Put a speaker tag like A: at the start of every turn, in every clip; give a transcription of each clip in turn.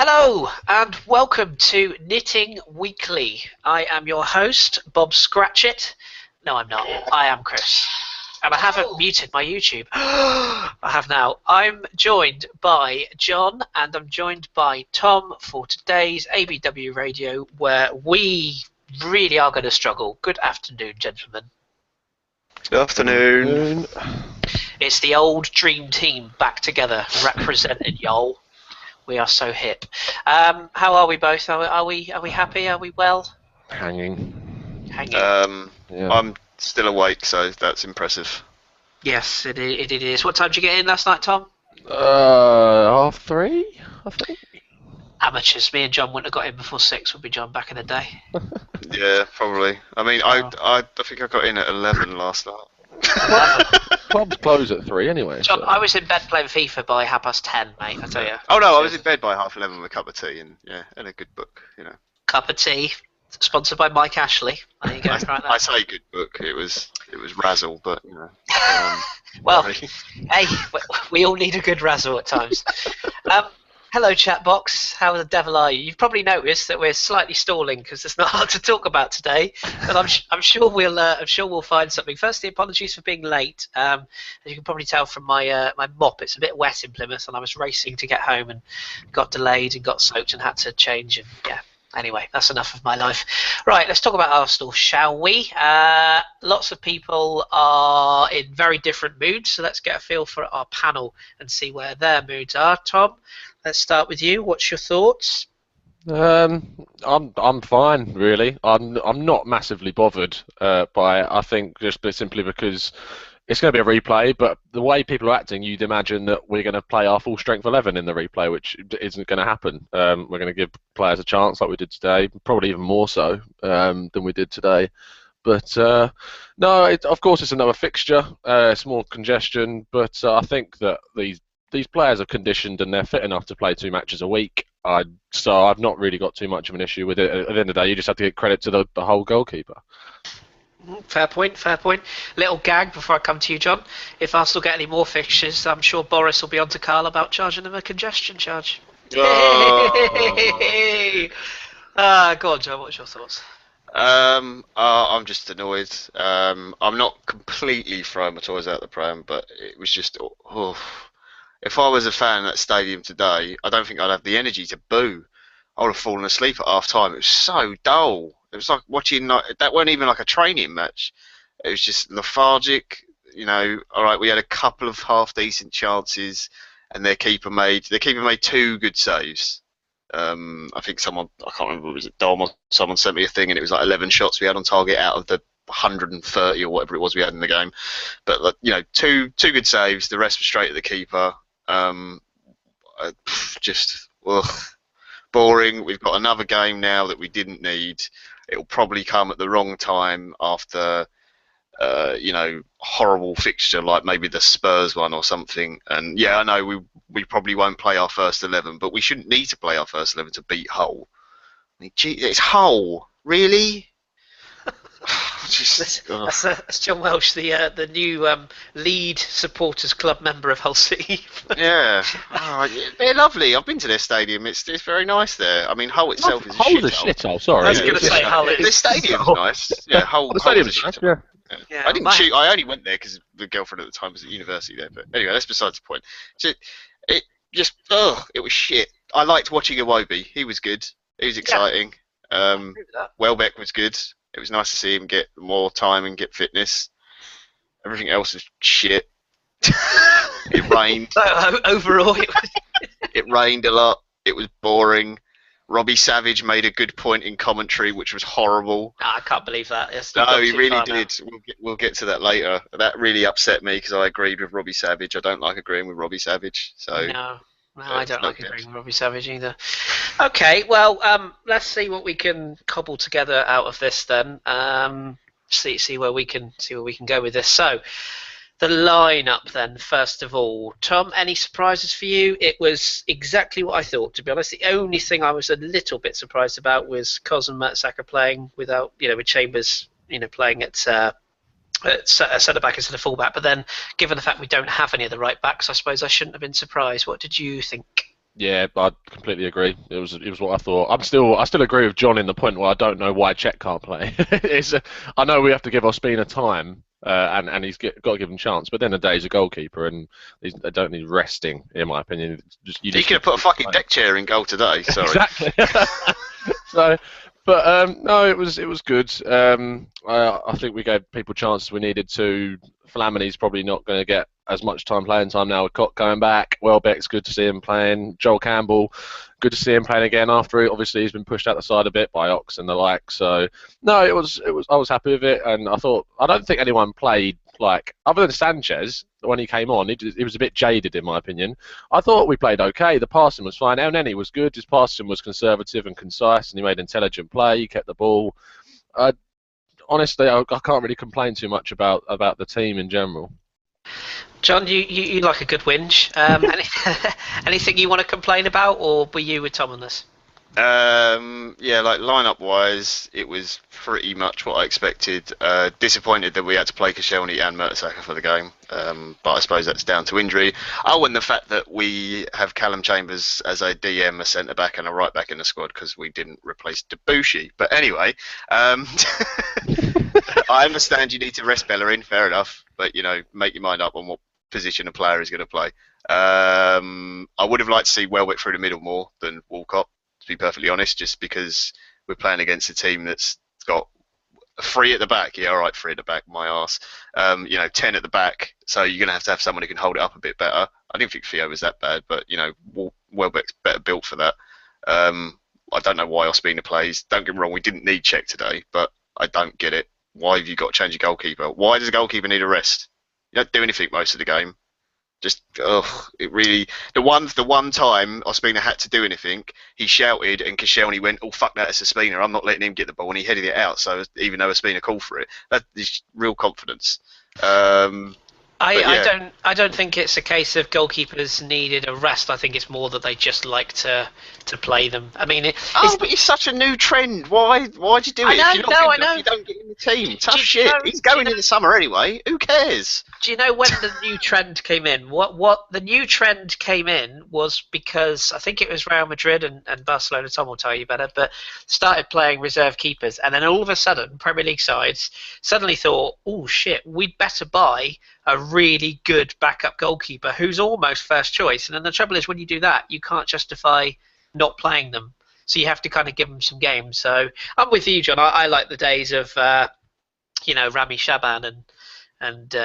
A: Hello and welcome to Knitting Weekly. I am your host, Bob Scratchit. No, I'm not. I am Kris. And I haven't muted my YouTube. I have now. I'm joined by John and I'm joined by Tom for today's ABW Radio, where we really are going to struggle. Good afternoon, gentlemen.
B: Good afternoon.
A: It's the old dream team back together, representing y'all. We are so hip. How are we both? Are we happy? Are we well?
C: Hanging.
B: Yeah. I'm still awake, so that's impressive.
A: Yes, it is. What time did you get in last night, Tom?
C: 3:30, I think.
A: Amateurs. Me and John wouldn't have got in before 6, would be John, back in the day.
B: Yeah, probably. I mean, I think I got in at 11 last night.
C: Clubs close at 3 anyway.
A: John,
C: so.
A: I was in bed playing FIFA by 10:30, mate. I tell you.
B: Oh no, I was in bed by 11:30 with a cup of tea and a good book.
A: Cup of tea, sponsored by Mike Ashley. There you go.
B: I say good book. It was razzle, but
A: well, hey, we all need a good razzle at times. Hello, chat box. How the devil are you? You've probably noticed that we're slightly stalling because there's not a lot to talk about today, but I'm sure we'll find something. Firstly, apologies for being late. As you can probably tell from my mop, it's a bit wet in Plymouth, and I was racing to get home and got delayed and got soaked and had to change. And yeah, anyway, that's enough of my life. Right, let's talk about Arsenal, shall we? Lots of people are in very different moods, so let's get a feel for our panel and see where their moods are. Tom, let's start with you. What's your thoughts?
C: I'm fine, really. I'm not massively bothered by it. I think just simply because it's going to be a replay, but the way people are acting, you'd imagine that we're going to play our full strength 11 in the replay, which isn't going to happen. We're going to give players a chance like we did today, probably even more so than we did today. But no, of course it's another fixture. It's more congestion, but I think that these players are conditioned and they're fit enough to play 2 matches a week. So I've not really got too much of an issue with it. At the end of the day, you just have to give credit to the whole goalkeeper.
A: Fair point. Little gag before I come to you, John. If Arsenal get any more fixtures, I'm sure Boris will be on to Carl about charging them a congestion charge.
B: Oh.
A: Go on, John. What's your thoughts?
B: I'm just annoyed. I'm not completely throwing my toys out the pram, but it was just. If I was a fan of that stadium today, I don't think I'd have the energy to boo. I would have fallen asleep at half time. It was so dull. It was like watching that weren't even like a training match. It was just lethargic. All right, we had a couple of half decent chances, and their keeper made 2 good saves. I think I can't remember, was it Dom or someone sent me a thing, and it was like 11 shots we had on target out of the 130 or whatever it was we had in the game. But two good saves. The rest was straight at the keeper. Just boring. We've got another game now that we didn't need. It'll probably come at the wrong time after horrible fixture like maybe the Spurs one or something. And yeah, I know we probably won't play our first 11, but we shouldn't need to play our first 11 to beat Hull. I mean, gee, it's Hull, really?
A: That's John Welsh, the new lead supporters club member of Hull City.
B: Yeah, they're lovely. I've been to their stadium. It's very nice there. I mean, Hull itself is a shithole.
C: Sorry,
A: I was going to say Hull.
B: The stadium's nice. Yeah, Hull.
C: The stadium's nice.
B: Yeah. I didn't shoot. I only went there because the girlfriend at the time was at university there. But anyway, that's besides the point. So it was shit. I liked watching Iwobi. He was good. He was exciting. Welbeck was good. It was nice to see him get more time and get fitness. Everything else was shit. It rained.
A: Overall,
B: it rained a lot. It was boring. Robbie Savage made a good point in commentary, which was horrible.
A: I can't believe that.
B: No, he really did. We'll get to that later. That really upset me because I agreed with Robbie Savage. I don't like agreeing with Robbie Savage. So
A: no, I don't like agreeing with Robbie Savage either. Okay, well, let's see what we can cobble together out of this then. See where we can go with this. So, the lineup then. First of all, Tom, any surprises for you? It was exactly what I thought. To be honest, the only thing I was a little bit surprised about was Cos and Mertesacker playing without, with Chambers, playing at centre back instead of full back. But then, given the fact we don't have any of the right backs, I suppose I shouldn't have been surprised. What did you think?
C: Yeah, I completely agree. It was what I thought. I still agree with John in the point where I don't know why Czech can't play. I know we have to give Ospina time, and got to give him a chance. But at the end of the day, he's a goalkeeper, and they don't need resting, in my opinion.
B: You could have put a fucking deck chair in goal today. Sorry.
C: Exactly. So, but no, it was good. I think we gave people chances we needed to. Flamini's probably not going to get as much playing time now with Koch going back. Welbeck's good to see him playing. Joel Campbell, good to see him playing again after obviously he's been pushed out the side a bit by Ox and the like. So no, it was I was happy with it, and I don't think anyone played like other than Sanchez when he came on. He was a bit jaded in my opinion. I thought we played okay. The passing was fine. El Neni was good. His passing was conservative and concise, and he made intelligent play. He kept the ball. Honestly, I can't really complain too much about the team in general.
A: John, you like a good whinge. Anything you want to complain about, or were you with Tom on this?
B: Yeah, like lineup wise, it was pretty much what I expected. Disappointed that we had to play Koscielny and Mertesacker for the game, but I suppose that's down to injury. Oh, and the fact that we have Callum Chambers as a DM, a centre back, and a right back in the squad because we didn't replace Debussy. But anyway, I understand you need to rest Bellerin, fair enough, but make your mind up on what position a player is going to play. I would have liked to see Welbeck through the middle more than Walcott, to be perfectly honest, just because we're playing against a team that's got 3 at the back. Yeah, all right, 3 at the back, my arse. 10 at the back, so you're going to have someone who can hold it up a bit better. I didn't think Theo was that bad, but, Welbeck's better built for that. I don't know why Ospina plays. Don't get me wrong, we didn't need Czech today, but I don't get it. Why have you got to change your goalkeeper? Why does a goalkeeper need a rest? You don't do anything most of the game. Just, it really... The one time Ospina had to do anything, he shouted and Koscielny went, oh, fuck that, it's Ospina, I'm not letting him get the ball, and he headed it out, so even though Ospina called for it, that is real confidence.
A: I don't think it's a case of goalkeepers needed a rest. I think it's more that they just like to play them. I mean,
B: but it's such a new trend. Why'd you do it?
A: I know.
B: If you don't get in the team. Tough shit. He's going in the summer anyway. Who cares?
A: Do you know when the new trend came in? What the new trend came in was because I think it was Real Madrid and Barcelona. Tom will tell you better, but started playing reserve keepers, and then all of a sudden, Premier League sides suddenly thought, "Oh shit, we'd better buy a really good backup goalkeeper who's almost first choice." And then the trouble is, when you do that, you can't justify not playing them. So you have to kind of give them some games. So I'm with you, John. I like the days of Rami Shaban and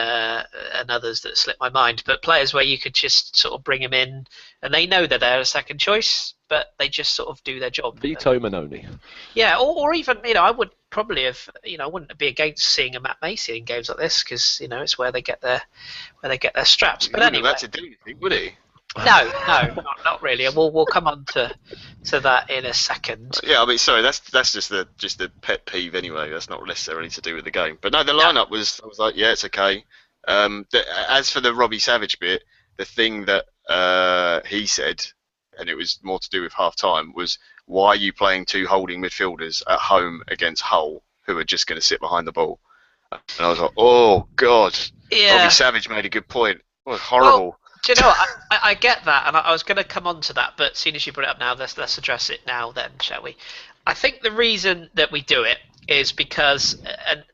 A: others that slip my mind, but players where you could just sort of bring them in and they know that they're a second choice, but they just sort of do their job.
C: Vito Manoni.
A: Yeah, or even I would probably have I wouldn't be against seeing a Matt Macy in games like this because it's where they get their straps. But anyway,
B: that to do anything, would he?
A: No, not really, and we'll come on to that in a second.
B: Yeah, I mean, sorry, that's just the pet peeve anyway. That's not necessarily to do with the game. But no, the lineup was. I was like, yeah, it's okay. As for the Robbie Savage bit, the thing that he said, and it was more to do with half time, was why are you playing 2 holding midfielders at home against Hull, who are just going to sit behind the ball? And I was like, oh god, yeah. Robbie Savage made a good point. What horrible.
A: Well, do you know what? I get that, and I was going to come on to that, but as soon as you brought it up now, let's address it now then, shall we? I think the reason that we do it is because,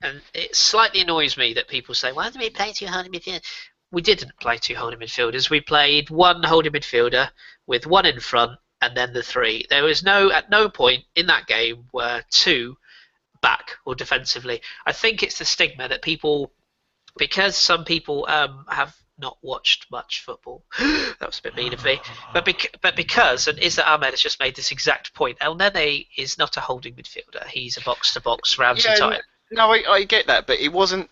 A: and it slightly annoys me that people say, why did we play 2 holding midfielders? We didn't play 2 holding midfielders. We played 1 holding midfielder with 1 in front and then the 3. There was at no point in that game were 2 back or defensively. I think it's the stigma that people, because some people have not watched much football. That was a bit mean of me. But because, and Issa Ahmed has just made this exact point, El Nene is not a holding midfielder. He's a box-to-box Ramsey type.
B: No, I get that, but he wasn't...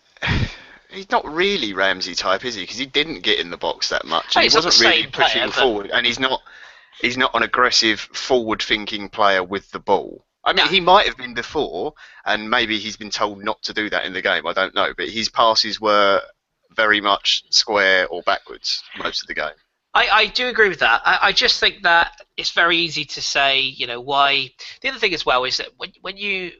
B: He's not really Ramsey type, is he? Because he didn't get in the box that much.
A: Oh,
B: he wasn't really pushing
A: player,
B: forward, and he's not an aggressive, forward-thinking player with the ball. I mean, he might have been before, and maybe he's been told not to do that in the game. I don't know, but his passes were very much square or backwards most of the game.
A: I do agree with that. I just think that it's very easy to say, why. The other thing as well is that when you,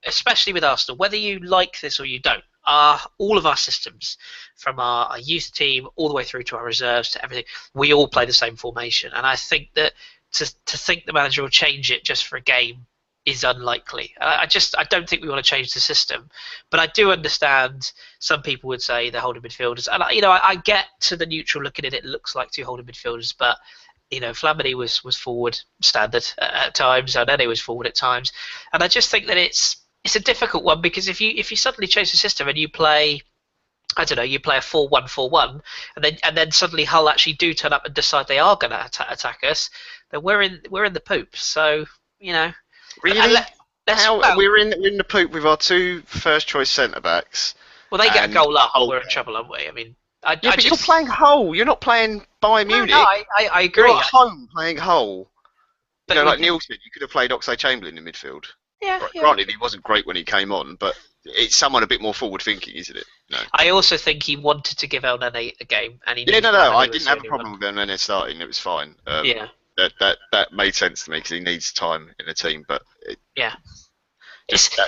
A: especially with Arsenal, whether you like this or you don't, all of our systems, from our youth team all the way through to our reserves to everything, we all play the same formation. And I think that to think the manager will change it just for a game is unlikely. I don't think we want to change the system, but I do understand some people would say they're holding midfielders, and I get to the neutral looking at it. It looks like two holding midfielders, but Flamini was forward standard at times, and Nene was forward at times, and I just think that it's a difficult one because if you suddenly change the system and you play, I don't know, you play a 4-1-4-1, and then suddenly Hull actually do turn up and decide they are going to attack us, then we're in the poop. So
B: Really?
A: Well,
B: we're in the poop with our two first choice centre backs.
A: well, they get a goal up, and we're in trouble, aren't we? I mean,
B: but you're playing Hull. You're not playing Bayern Munich.
A: No, I agree.
B: You're at home playing Hull.
A: But
B: like Neil said, you could have played Oxlade-Chamberlain in midfield.
A: Yeah.
B: Granted, he wasn't great when he came on, but it's someone a bit more forward thinking, isn't it? No.
A: I also think he wanted to give El Nene a game, and he.
B: I didn't have a problem with El Nene starting. It was fine.
A: Yeah.
B: That made sense to me because he needs time in a team, but
A: that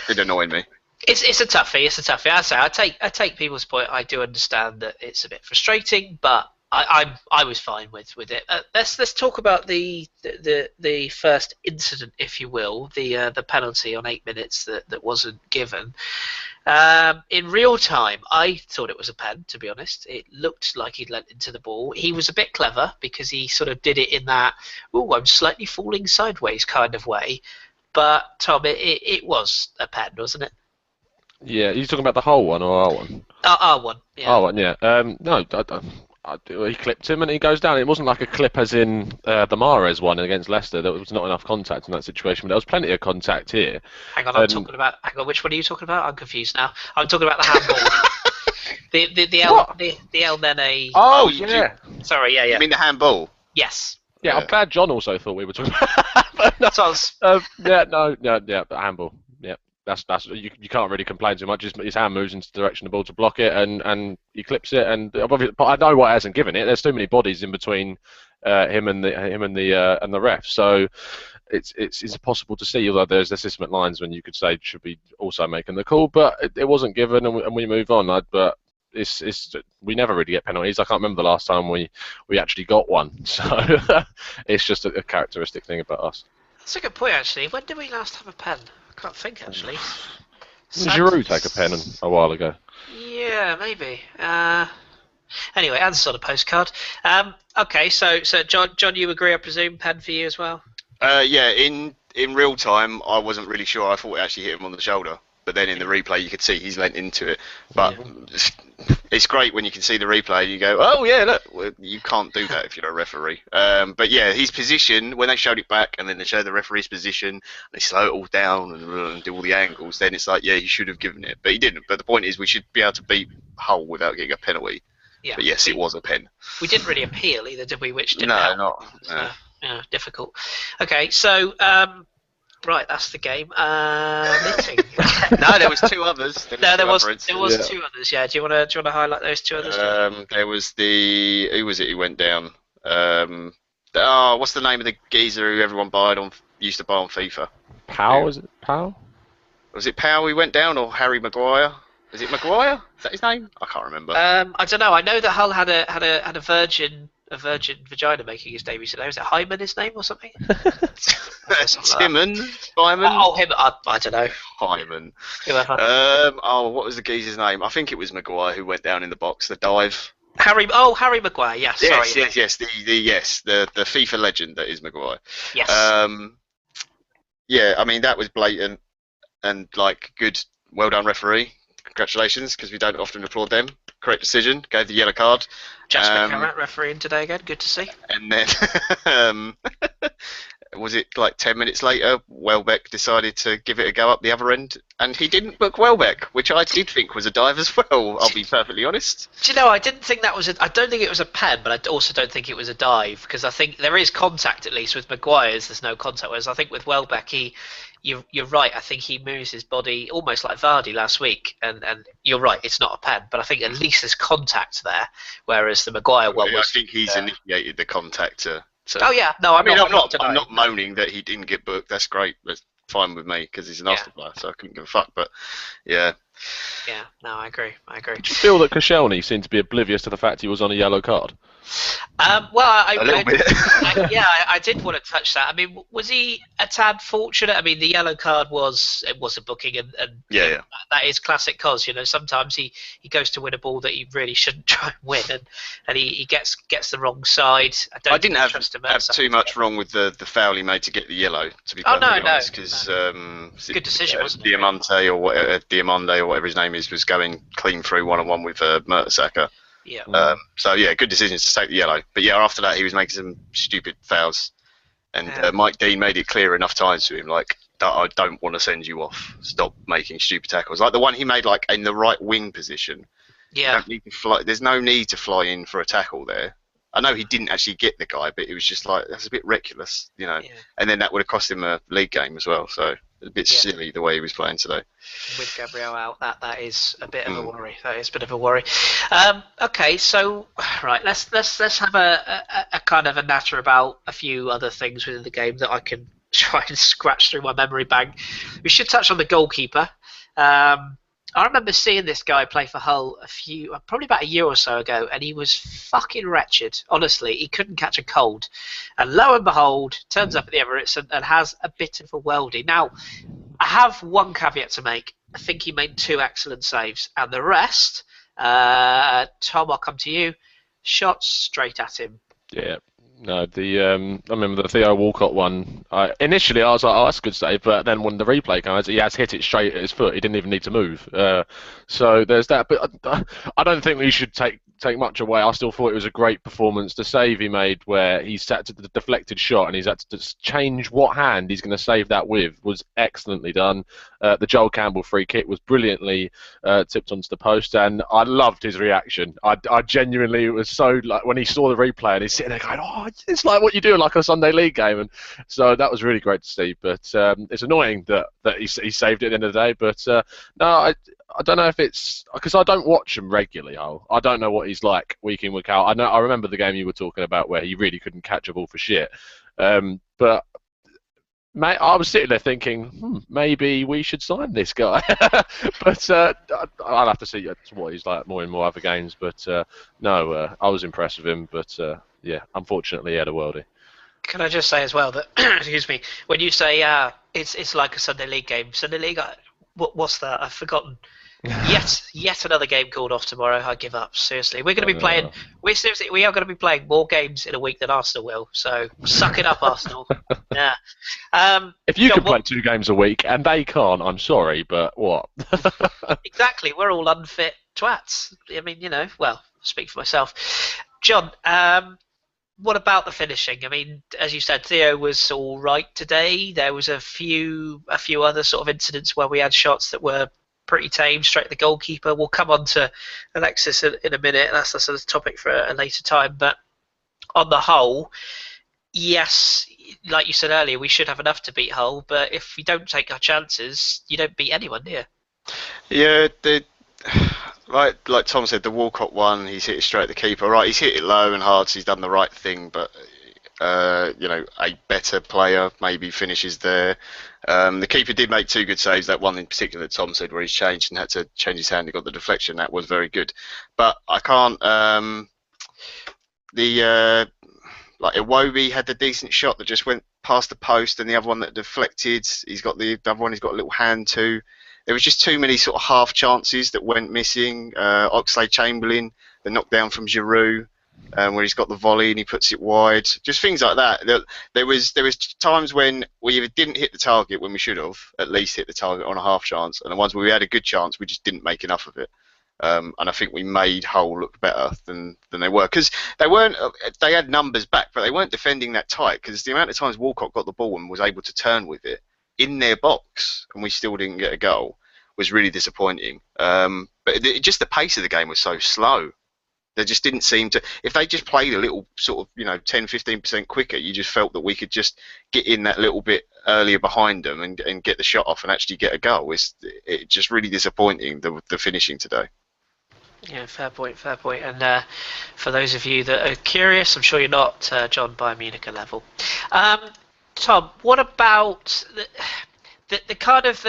B: did annoy me.
A: It's a toughie. It's a toughie. I take people's point. I do understand that it's a bit frustrating, but I was fine with it. Let's talk about the first incident, if you will, the penalty on 8 minutes that wasn't given. In real time, I thought it was a pen. To be honest, it looked like he'd leant into the ball. He was a bit clever because he sort of did it in that I'm slightly falling sideways kind of way. But Tom, it was a pen, wasn't it?
C: Yeah, are you talking about the whole one or our one?
A: Our one. Yeah.
C: Our one, yeah. No, he clipped him and he goes down. It wasn't like a clip as in the Mahrez one against Leicester. There was not enough contact in that situation, but there was plenty of contact here.
A: Hang on, which one are you talking about? I'm confused now. I'm talking about the handball. the El Nene.
C: Oh, yeah.
A: Sorry, yeah.
B: You mean the handball?
A: Yes.
C: Yeah, I'm glad John also thought we were talking about but handball. Yeah, that's you can't really complain too much. His hand moves into the direction of the ball to block it, and he clips it. But I know why he hasn't given it. There's too many bodies in between him and the ref. So it's impossible to see. Although there's assistant lines when you could say should be also making the call, but it wasn't given, and we move on. But we never really get penalties. I can't remember the last time we actually got one. So it's just a characteristic thing about us.
A: That's a good point, actually. When did we last have a pen? I can't think, actually.
C: Did Giroud take a pen a while ago?
A: Yeah, maybe. Anyway, answer on a postcard. Okay, so John, you agree, I presume, pen for you as well?
B: Yeah, in real time, I wasn't really sure. I thought it actually hit him on the shoulder. But then in the replay, you could see he's leant into it. But it's great when you can see the replay and you go, oh, yeah, look. You can't do that if you're a referee. But yeah, his position, when they showed it back and then they show the referee's position, and they slow it all down and do all the angles, then it's like, yeah, he should have given it. But he didn't. But the point is, we should be able to beat Hull without getting a penalty.
A: Yeah.
B: But yes, it was a pen.
A: We didn't really appeal either, did we? Which didn't
B: No,
A: help.
B: not. No.
A: Yeah, difficult. Okay, so... right, that's the game. Knitting.
B: No, there was two others.
A: There was two others. Yeah, do you want to highlight those two others?
B: There was who was it who went down? What's the name of the geezer who everyone used to buy on FIFA?
C: Powell, was it Powell?
B: Was it Powell who went down, or Harry Maguire? Is it Maguire? Is that his name? I can't remember.
A: I don't know. I know that Hull had a virgin vagina making his debut today. Was it Hyman, his name, or something?
B: Simon? Simon?
A: Oh, him. I don't know.
B: Hyman.
A: Whoever.
B: What was the geezer's name? I think it was Maguire who went down in the box, the dive.
A: Harry Maguire. Yes.
B: Yes,
A: sorry.
B: yes. The FIFA legend that is Maguire.
A: Yes.
B: Yeah, I mean that was blatant and good. Well done, referee. Congratulations, because we don't often applaud them. Correct decision. Gave the yellow card.
A: Jasper Carrot refereeing today again. Good to see.
B: And then, was it 10 minutes later, Welbeck decided to give it a go up the other end, and he didn't book Welbeck, which I did think was a dive as well. I'll be perfectly honest.
A: Do you know? I didn't think that was. I don't think it was a pen, but I also don't think it was a dive, because I think there is contact at least with Maguire's. There's no contact, whereas I think with Welbeck, you're right. I think he moves his body almost like Vardy last week, and you're right. It's not a pen, but I think at least there's contact there. Whereas the Maguire one was.
B: I think he's initiated the contact to.
A: Oh yeah, no.
B: I'm not moaning that he didn't get booked. That's great. That's fine with me because he's an Arsenal player, so I couldn't give a fuck. But yeah,
A: Yeah, no, I agree. I agree.
C: Do you feel that Koscielny seemed to be oblivious to the fact he was on a yellow card?
A: Well,
B: A little bit.
A: I did want to touch that. I mean, was he a tad fortunate? I mean, the yellow card was a booking, and
B: Yeah.
A: that is classic Cos. Sometimes he goes to win a ball that he really shouldn't try and win, and he gets the wrong side.
B: I didn't have
A: trust him
B: too much wrong with the foul he made to get the yellow, to be
A: Oh, no,
B: perfectly
A: no,
B: honest, because
A: good decision, wasn't it?
B: Diamante or whatever, Diamande or whatever his name is, was going clean through one-on-one with Mertesacker.
A: Yeah.
B: So yeah, good decision to take the yellow. But yeah, after that he was making some stupid fouls, and Mike Dean made it clear enough times to him, like, that I don't want to send you off. Stop making stupid tackles. Like the one he made, like in the right wing position.
A: Yeah.
B: You don't need to fly. There's no need to fly in for a tackle there. I know he didn't actually get the guy, but it was just like, that's a bit reckless,
A: Yeah.
B: And then that would have cost him a league game as well. So a bit silly the way he was playing today.
A: With Gabriel out, that is a bit of a worry. That is a bit of a worry. Okay, so right, let's have a kind of a natter about a few other things within the game that I can try and scratch through my memory bank. We should touch on the goalkeeper. I remember seeing this guy play for Hull probably about a year or so ago, and he was fucking wretched. Honestly, he couldn't catch a cold. And lo and behold, turns up at the Emirates and has a bit of a worldie. Now, I have one caveat to make. I think he made 2 excellent saves, and the rest, Tom, I'll come to you. Shots straight at him.
C: Yeah. No, I remember the Theo Walcott one. Initially, I was like, "Oh, that's a good save," but then when the replay comes, he has hit it straight at his foot. He didn't even need to move. So there's that. But I don't think we should take much away. I still thought it was a great performance. The save he made, where he sat to the deflected shot and he's had to change what hand he's going to save that with, was excellently done. The Joel Campbell free kick was brilliantly tipped onto the post, and I loved his reaction. I genuinely was so, like, when he saw the replay and he's sitting there going, "Oh, it's like what you do in like a Sunday league game," and so that was really great to see. But it's annoying that he saved it at the end of the day. But no, I don't know if it's because I don't watch him regularly. I don't know what he's like week in, week out. I remember the game you were talking about where he really couldn't catch a ball for shit. But mate, I was sitting there thinking, maybe we should sign this guy. But I'll have to see what he's like more and more other games. But no, I was impressed with him. But yeah, unfortunately, he had a worldie.
A: Can I just say as well that, excuse me, when you say it's like a Sunday league game, Sunday league, what's that? I've forgotten. Yet another game called off tomorrow. I give up. Seriously, we're going to be playing. We are going to be playing more games in a week than Arsenal will. So suck it up, Arsenal. Yeah.
C: If you can play 2 games a week and they can't, I'm sorry, but what?
A: Exactly. We're all unfit twats. I mean, well, speak for myself. John, what about the finishing? I mean, as you said, Theo was all right today. There was a few other sort of incidents where we had shots that were pretty tame, straight at the goalkeeper. We'll come on to Alexis in a minute. That's a sort of topic for a later time. But on the whole, yes, like you said earlier, we should have enough to beat Hull. But if we don't take our chances, you don't beat anyone, do you?
B: Yeah, like Tom said, the Walcott one, he's hit it straight at the keeper. Right, he's hit it low and hard, so he's done the right thing. But a better player maybe finishes there. The keeper did make 2 good saves. That one in particular that Tom said, where he's changed and had to change his hand and got the deflection. That was very good. But I can't. Like Iwobi had the decent shot that just went past the post, and the other one that deflected. He's got the other one. He's got a little hand too. There was just too many sort of half chances that went missing. Oxlade-Chamberlain, the knockdown from Giroud, where he's got the volley and he puts it wide. Just things like that. There was times when we either didn't hit the target when we should have at least hit the target on a half chance, and the ones where we had a good chance, we just didn't make enough of it. And I think we made Hull look better than they were, because they had numbers back, but they weren't defending that tight, because the amount of times Walcott got the ball and was able to turn with it in their box and we still didn't get a goal was really disappointing. But just the pace of the game was so slow. They just didn't seem to. If they just played a little sort of 10-15% quicker, you just felt that we could just get in that little bit earlier behind them and get the shot off and actually get a goal. It's just really disappointing, the finishing today.
A: Yeah, fair point. And for those of you that are curious, I'm sure you're not John Bayern Munich level. Tom, what about the kind of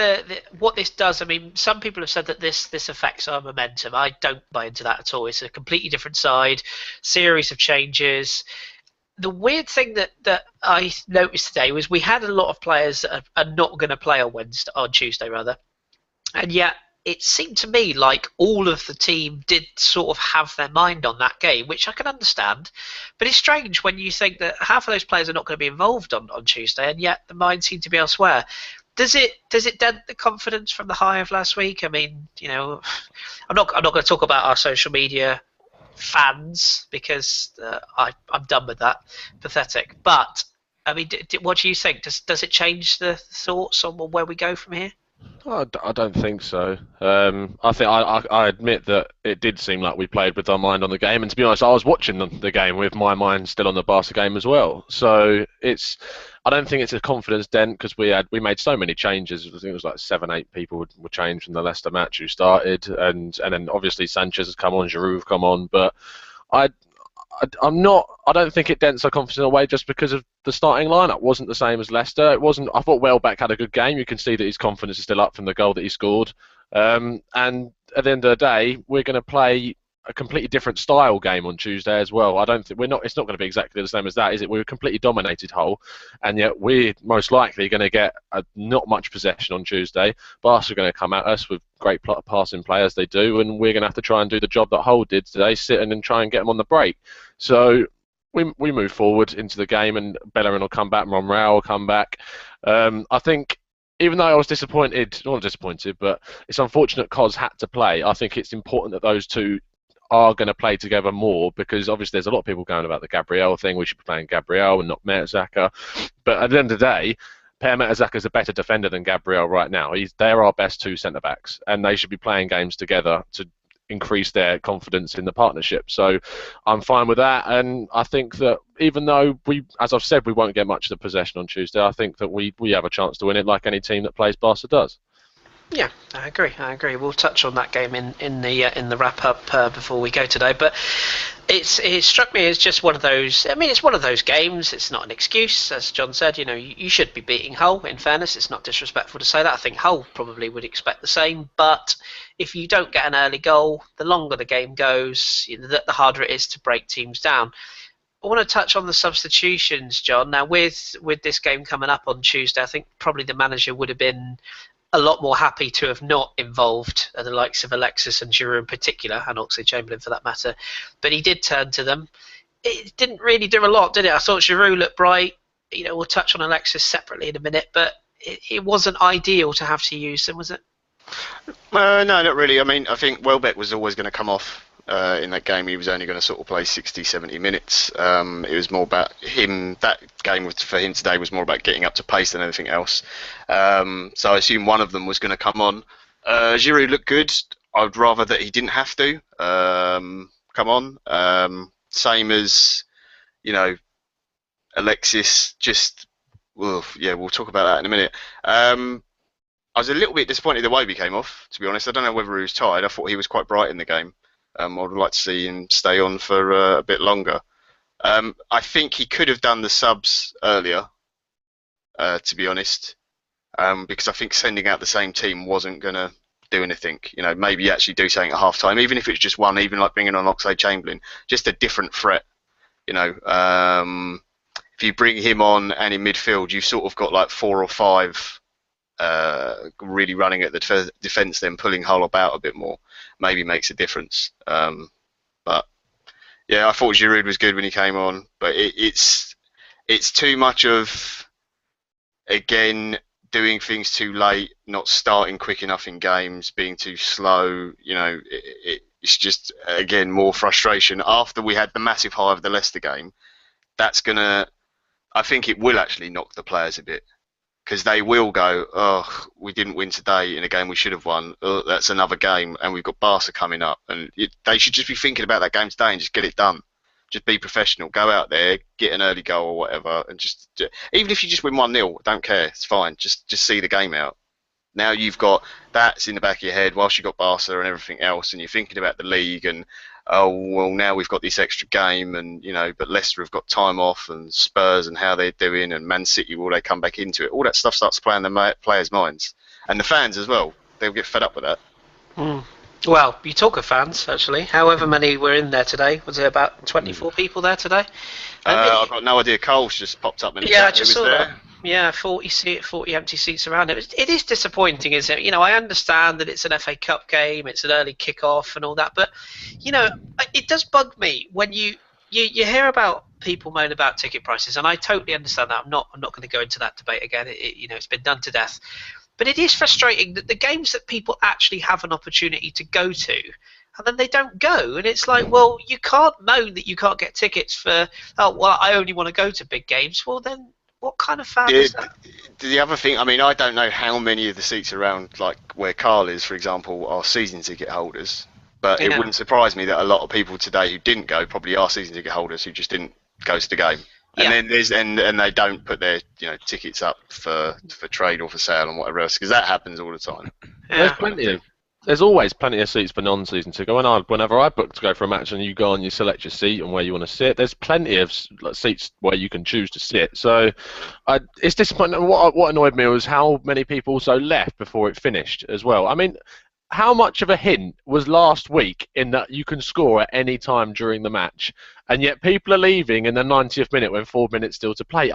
A: what this does. I mean, some people have said that this affects our momentum. I don't buy into that at all. It's a completely different side, series of changes. The weird thing that I noticed today was we had a lot of players that are not going to play on Tuesday rather, and yet it seemed to me like all of the team did sort of have their mind on that game, which I can understand. But it's strange when you think that half of those players are not going to be involved on Tuesday, and yet the mind seemed to be elsewhere. Does it dent the confidence from the high of last week? I mean, I'm not going to talk about our social media fans because I'm done with that. Pathetic. But I mean, what do you think? Does it change the thoughts on where we go from here?
C: I don't think so. I think I admit that it did seem like we played with our mind on the game, and to be honest, I was watching the game with my mind still on the Barca game as well. So I don't think it's a confidence dent because we made so many changes. I think it was like 7-8 people were changed from the Leicester match who started, and then obviously Sanchez has come on, Giroud have come on, but I I'm not. I don't think it dents our confidence away just because of the starting lineup wasn't the same as Leicester. It wasn't. I thought Welbeck had a good game. You can see that his confidence is still up from the goal that he scored. And at the end of the day, we're going to play a completely different style game on Tuesday as well. I don't think we're not. It's not going to be exactly the same as that, is it? We're a completely dominated Hull, and yet we're most likely going to get not much possession on Tuesday. Barca are going to come at us with great passing play as they do, and we're going to have to try and do the job that Hull did today, sit and try and get them on the break. So we move forward into the game, and Bellerin will come back, Monreal will come back. I think. Even though I was disappointed, not disappointed, but it's unfortunate Cos had to play. I think it's important that those two are going to play together more because obviously there's a lot of people going about the Gabriel thing. We should be playing Gabriel and not Mertesacker. But at the end of the day, Per Mertesacker is a better defender than Gabriel right now. They're our best two centre-backs, and they should be playing games together to increase their confidence in the partnership. So I'm fine with that, and I think that even though as I've said, we won't get much of the possession on Tuesday, I think that we have a chance to win it like any team that plays Barca does.
A: Yeah, I agree. We'll touch on that game in the wrap up before we go today. But it struck me as just one of those. I mean, it's one of those games. It's not an excuse, as John said. You should be beating Hull. In fairness, it's not disrespectful to say that. I think Hull probably would expect the same. But if you don't get an early goal, the longer the game goes, the harder it is to break teams down. I want to touch on the substitutions, John. Now, with this game coming up on Tuesday, I think probably the manager would have been a lot more happy to have not involved the likes of Alexis and Giroud in particular, and Oxlade-Chamberlain for that matter. But he did turn to them. It didn't really do a lot, did it? I thought Giroud looked bright. We'll touch on Alexis separately in a minute, but it wasn't ideal to have to use them, was it?
B: No, not really. I mean, I think Welbeck was always going to come off in that game. He was only going to sort of play 60, 70 minutes. It was more about him. That game for him today was more about getting up to pace than anything else. So I assume one of them was going to come on. Giroud looked good. I'd rather that he didn't have to come on. Same as, Alexis. We'll talk about that in a minute. I was a little bit disappointed the way he came off, to be honest. I don't know whether he was tired. I thought he was quite bright in the game. I would like to see him stay on for a bit longer. I think he could have done the subs earlier, to be honest, because I think sending out the same team wasn't going to do anything. Maybe actually do something at half time, even if it's just one, even like bringing on Oxlade-Chamberlain, just a different threat. If you bring him on and in midfield, you've sort of got like 4 or 5 really running at the defence, then pulling Hull about a bit more maybe makes a difference. But yeah, I thought Giroud was good when he came on, but it's too much of, again, doing things too late, not starting quick enough in games, being too slow. It's just, again, more frustration. After we had the massive high of the Leicester game, I think it will actually knock the players a bit. Because they will go, we didn't win today in a game we should have won. That's another game, and we've got Barca coming up. And they should just be thinking about that game today and just get it done. Just be professional. Go out there, get an early goal or whatever, and even if you just win 1-0, don't care. It's fine. Just see the game out. Now you've got that's in the back of your head whilst you've got Barca and everything else, and you're thinking about the league and oh well, now we've got this extra game, and but Leicester have got time off, and Spurs and how they're doing, and Man City, will they come back into it? All that stuff starts playing the players' minds, and the fans as well. They'll get fed up with that.
A: Well, you talk of fans, actually. However many were in there today. Was there about 24 people there today?
B: I've got no idea. Cole's just popped up in the
A: Yeah, I
B: chat.
A: just
B: Who was
A: saw
B: there?
A: that. Yeah, 40 empty seats around it. It is disappointing, isn't it? I understand that it's an FA Cup game, it's an early kick-off and all that, but, it does bug me when you hear about people moan about ticket prices, and I totally understand that. I'm not going to go into that debate again. It's been done to death. But it is frustrating that the games that people actually have an opportunity to go to, and then they don't go. And it's like, well, you can't moan that you can't get tickets for, I only want to go to big games. Well, then what kind of fan is that?
B: The other thing, I don't know how many of the seats around, like where Carl is, for example, are season ticket holders. But it wouldn't surprise me that a lot of people today who didn't go probably are season ticket holders who just didn't go to the game. And then and they don't put their tickets up for trade or for sale and whatever else, because that happens all the time.
C: Yeah. There's always plenty of seats for non-season ticket. Whenever I book to go for a match and you go and you select your seat and where you want to sit, there's plenty of seats where you can choose to sit. So it's disappointing. What annoyed me was how many people also left before it finished as well. I mean, how much of a hint was last week in that you can score at any time during the match, and yet people are leaving in the 90th minute when 4 minutes still to play?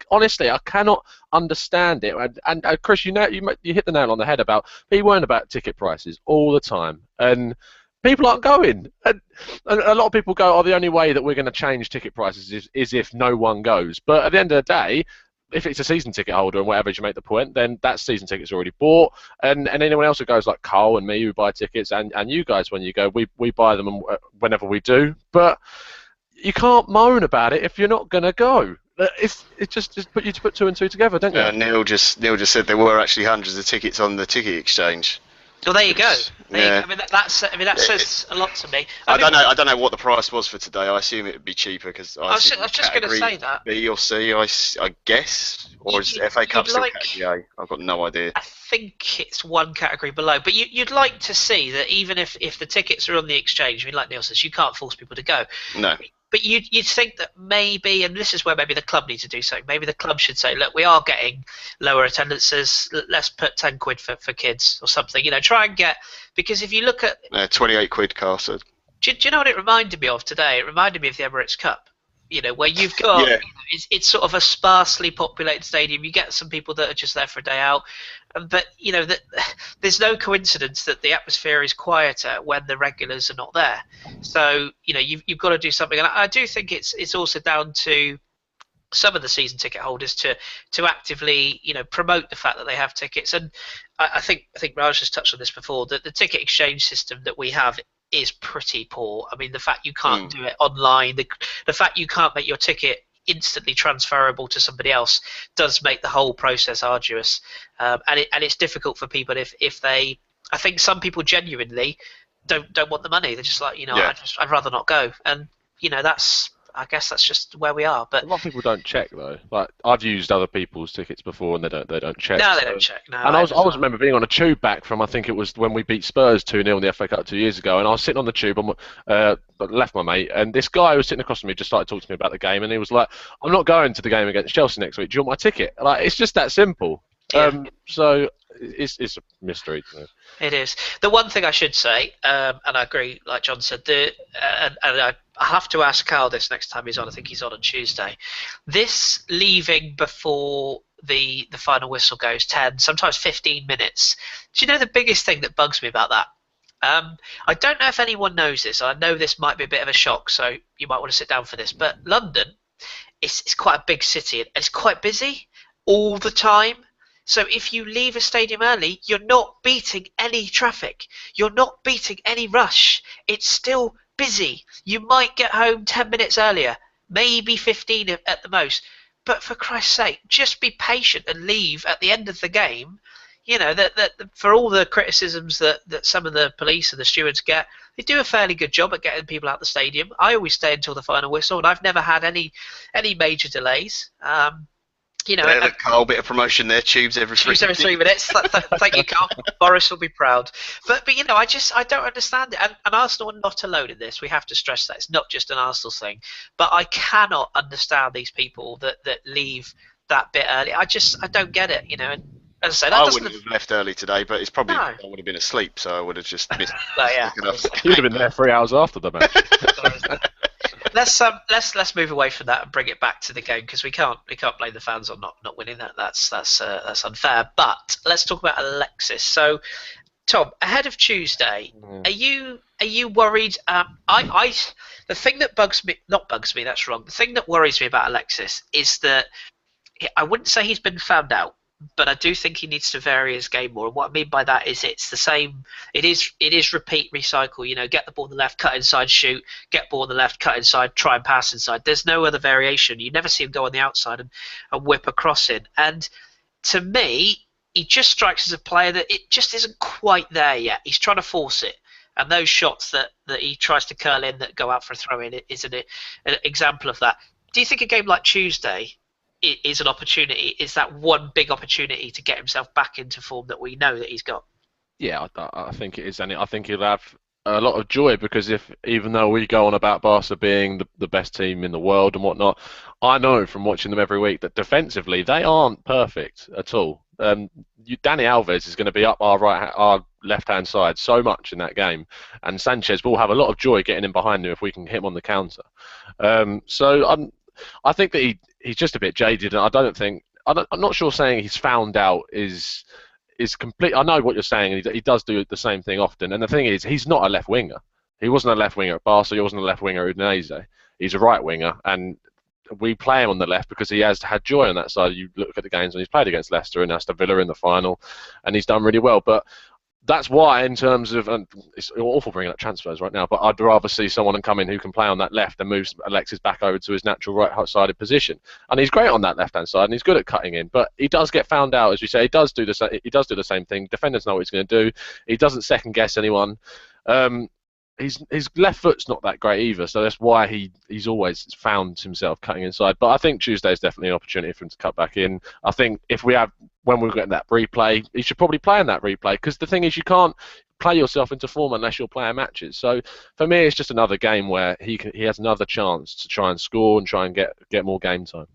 C: Honestly, I cannot understand it. And Kris, you hit the nail on the head about people weren't about ticket prices all the time, and people aren't going. And a lot of people go, the only way that we're going to change ticket prices is if no one goes. But at the end of the day, if it's a season ticket holder and whatever you make the point, then that season ticket's already bought. And anyone else who goes, like Carl and me, who buy tickets, and you guys when you go, we buy them whenever we do. But you can't moan about it if you're not going to go. It's just you put two and two together, don't you?
B: Neil just said there were actually hundreds of tickets on the ticket exchange.
A: Well, there you go.
B: Yeah.
A: That says a lot to me.
B: I don't know what the price was for today. I assume it would be cheaper because I was
A: just going to say that.
B: B or C, I guess, or is FA Cup still category A? I've got no idea.
A: I think it's one category below, but you'd like to see that even if the tickets are on the exchange, like Neil says, you can't force people to go.
B: No.
A: But you'd think that maybe, and this is where maybe the club needs to do something, maybe the club should say, look, we are getting lower attendances, let's put 10 quid for kids or something, try and get, because if you look at...
B: 28 quid, Carl said.
A: Do you know what it reminded me of today? It reminded me of the Emirates Cup, where you've got, it's sort of a sparsely populated stadium, you get some people that are just there for a day out, but there's no coincidence that the atmosphere is quieter when the regulars are not there. So you've got to do something, and I do think it's also down to some of the season ticket holders to actively promote the fact that they have tickets. And I think Raj has touched on this before, that the ticket exchange system that we have is pretty poor. I mean, the fact you can't do it online, the fact you can't make your ticket instantly transferable to somebody else does make the whole process arduous, and it's difficult for people if they. I think some people genuinely don't want the money. They're just like I'd rather not go, and I guess that's just where we are. But
C: a lot of people don't check though. Like I've used other people's tickets before, and they don't check.
A: No, they don't check. No,
C: and I was remember being on a tube back from, I think it was when we beat Spurs 2-0 in the FA Cup 2 years ago, and I was sitting on the tube, left my mate, and this guy who was sitting across from me just started talking to me about the game, and he was like, "I'm not going to the game against Chelsea next week. Do you want my ticket?" Like it's just that simple.
A: Yeah.
C: So it's a mystery to me.
A: It is. The one thing I should say, and I agree, like John said, and I have to ask Carl this next time he's on. I think he's on Tuesday. This leaving before the final whistle goes, 10, sometimes 15 minutes. Do you know the biggest thing that bugs me about that? I don't know if anyone knows this. I know this might be a bit of a shock, so you might want to sit down for this. But London, it's quite a big city. It's quite busy all the time. So if you leave a stadium early, you're not beating any traffic. You're not beating any rush. It's still busy. You might get home 10 minutes earlier, maybe 15 at the most. But for Christ's sake, just be patient and leave at the end of the game. That for all the criticisms that some of the police and the stewards get, they do a fairly good job at getting people out the stadium. I always stay until the final whistle, and I've never had any major delays. You know,
B: There, Carl, bit of promotion there. Tubes every
A: choose every 3 minutes. Thank you, Carl. Boris will be proud. But you know, I don't understand it. And Arsenal are not alone in this. We have to stress that it's not just an Arsenal thing. But I cannot understand these people that leave that bit early. I don't get it. You know, and as I say, that
B: I
A: doesn't.
B: wouldn't have left early today, but it's probably
A: No.
B: I would have been asleep, so I would have just missed.
A: Yeah.
C: You'd have been there 3 hours after the match.
A: Let's move away from that and bring it back to the game, because we can't blame the fans on not winning that. That's unfair. But let's talk about Alexis. So, Tom, ahead of Tuesday, are you worried? The thing that bugs me. That's wrong. The thing that worries me about Alexis is that I wouldn't say he's been found out, but I do think he needs to vary his game more. And what I mean by that is it's the same. It is repeat, recycle. You know, get the ball on the left, cut inside, shoot. Get ball on the left, cut inside, try and pass inside. There's no other variation. You never see him go on the outside and whip a cross in. And to me, he just strikes as a player that it just isn't quite there yet. He's trying to force it. And those shots that he tries to curl in that go out for a throw in is an example of that. Do you think a game like Tuesday is an opportunity? Is that one big opportunity to get himself back into form that we know that he's got?
C: Yeah, I think it is, and I think he'll have a lot of joy, because even though we go on about Barca being the best team in the world and whatnot, I know from watching them every week that defensively they aren't perfect at all. Dani Alves is going to be up our left-hand side so much in that game, and Sanchez will have a lot of joy getting in behind him if we can hit him on the counter. I think that he's just a bit jaded, and I'm not sure saying he's found out is complete. I know what you're saying, and he does do the same thing often. And the thing is, he's not a left winger. He wasn't a left winger at Barca. He wasn't a left winger at Udinese. He's a right winger, and we play him on the left because he has had joy on that side. You look at the games when he's played against Leicester and Aston Villa in the final, and he's done really well. But that's why, in terms of, and it's awful bringing up transfers right now, but I'd rather see someone come in who can play on that left and moves Alexis back over to his natural right-sided position. And he's great on that left-hand side, and he's good at cutting in. But he does get found out, as you say. He does do the same thing. Defenders know what he's going to do. He doesn't second-guess anyone. His left foot's not that great either, so that's why he's always found himself cutting inside. But I think Tuesday is definitely an opportunity for him to cut back in. I think when we're getting that replay, he should probably play in that replay, because the thing is, you can't play yourself into form unless you're playing matches. So for me, it's just another game where he has another chance to try and score and try and get more game time.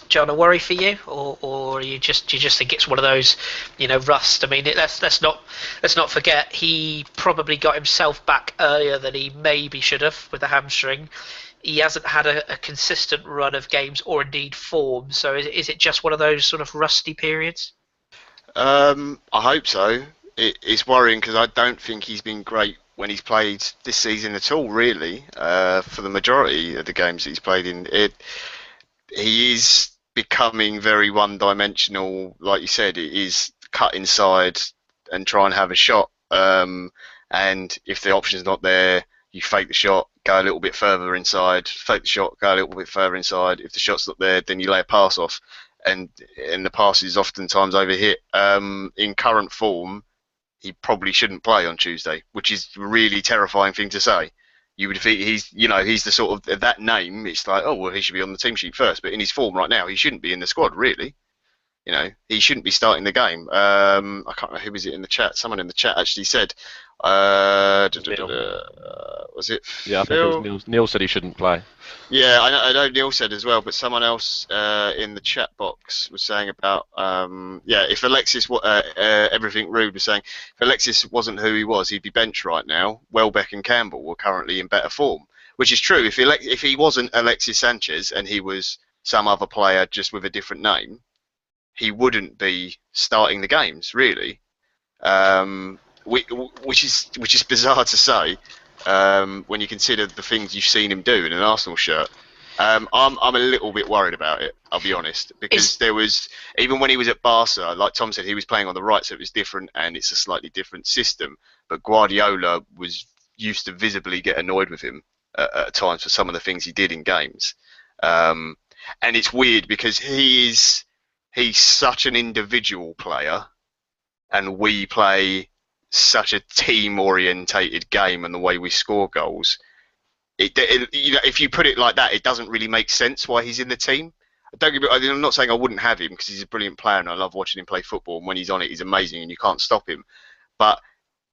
A: John, a worry for you, or you just think it's one of those, rust? I mean, let's not forget he probably got himself back earlier than he maybe should have with the hamstring. He hasn't had a consistent run of games or indeed form. So is it just one of those sort of rusty periods?
B: I hope so. It's worrying because I don't think he's been great when he's played this season at all, really. For the majority of the games that he's played in, he is becoming very one-dimensional. Like you said, it is cut inside and try and have a shot. And if the option's not there, you fake the shot, go a little bit further inside, fake the shot, go a little bit further inside. If the shot's not there, then you lay a pass off. And the pass is oftentimes overhit. In current form, he probably shouldn't play on Tuesday, which is a really terrifying thing to say. You would think he's the sort of that name. It's like, oh well, he should be on the team sheet first. But in his form right now, he shouldn't be in the squad. Really, he shouldn't be starting the game. I can't remember who was it in the chat. Someone in the chat actually said, was it?
C: Yeah, I think it was Neil said he shouldn't play.
B: Yeah, I know Neil said as well, but someone else in the chat box was saying about if Alexis, everything Rude was saying, if Alexis wasn't who he was, he'd be benched right now. Welbeck and Campbell were currently in better form, which is true. If he wasn't Alexis Sanchez and he was some other player just with a different name, he wouldn't be starting the games really, which is bizarre to say. When you consider the things you've seen him do in an Arsenal shirt, I'm a little bit worried about it. I'll be honest, because there was, even when he was at Barca, like Tom said, he was playing on the right, so it was different, and it's a slightly different system. But Guardiola used to visibly get annoyed with him at times for some of the things he did in games, and it's weird because he's such an individual player, and we play such a team-orientated game, and the way we score goals, if you put it like that, it doesn't really make sense why he's in the team. don't get me, I'm not saying I wouldn't have him because he's a brilliant player and I love watching him play football. And when he's on it, he's amazing and you can't stop him. But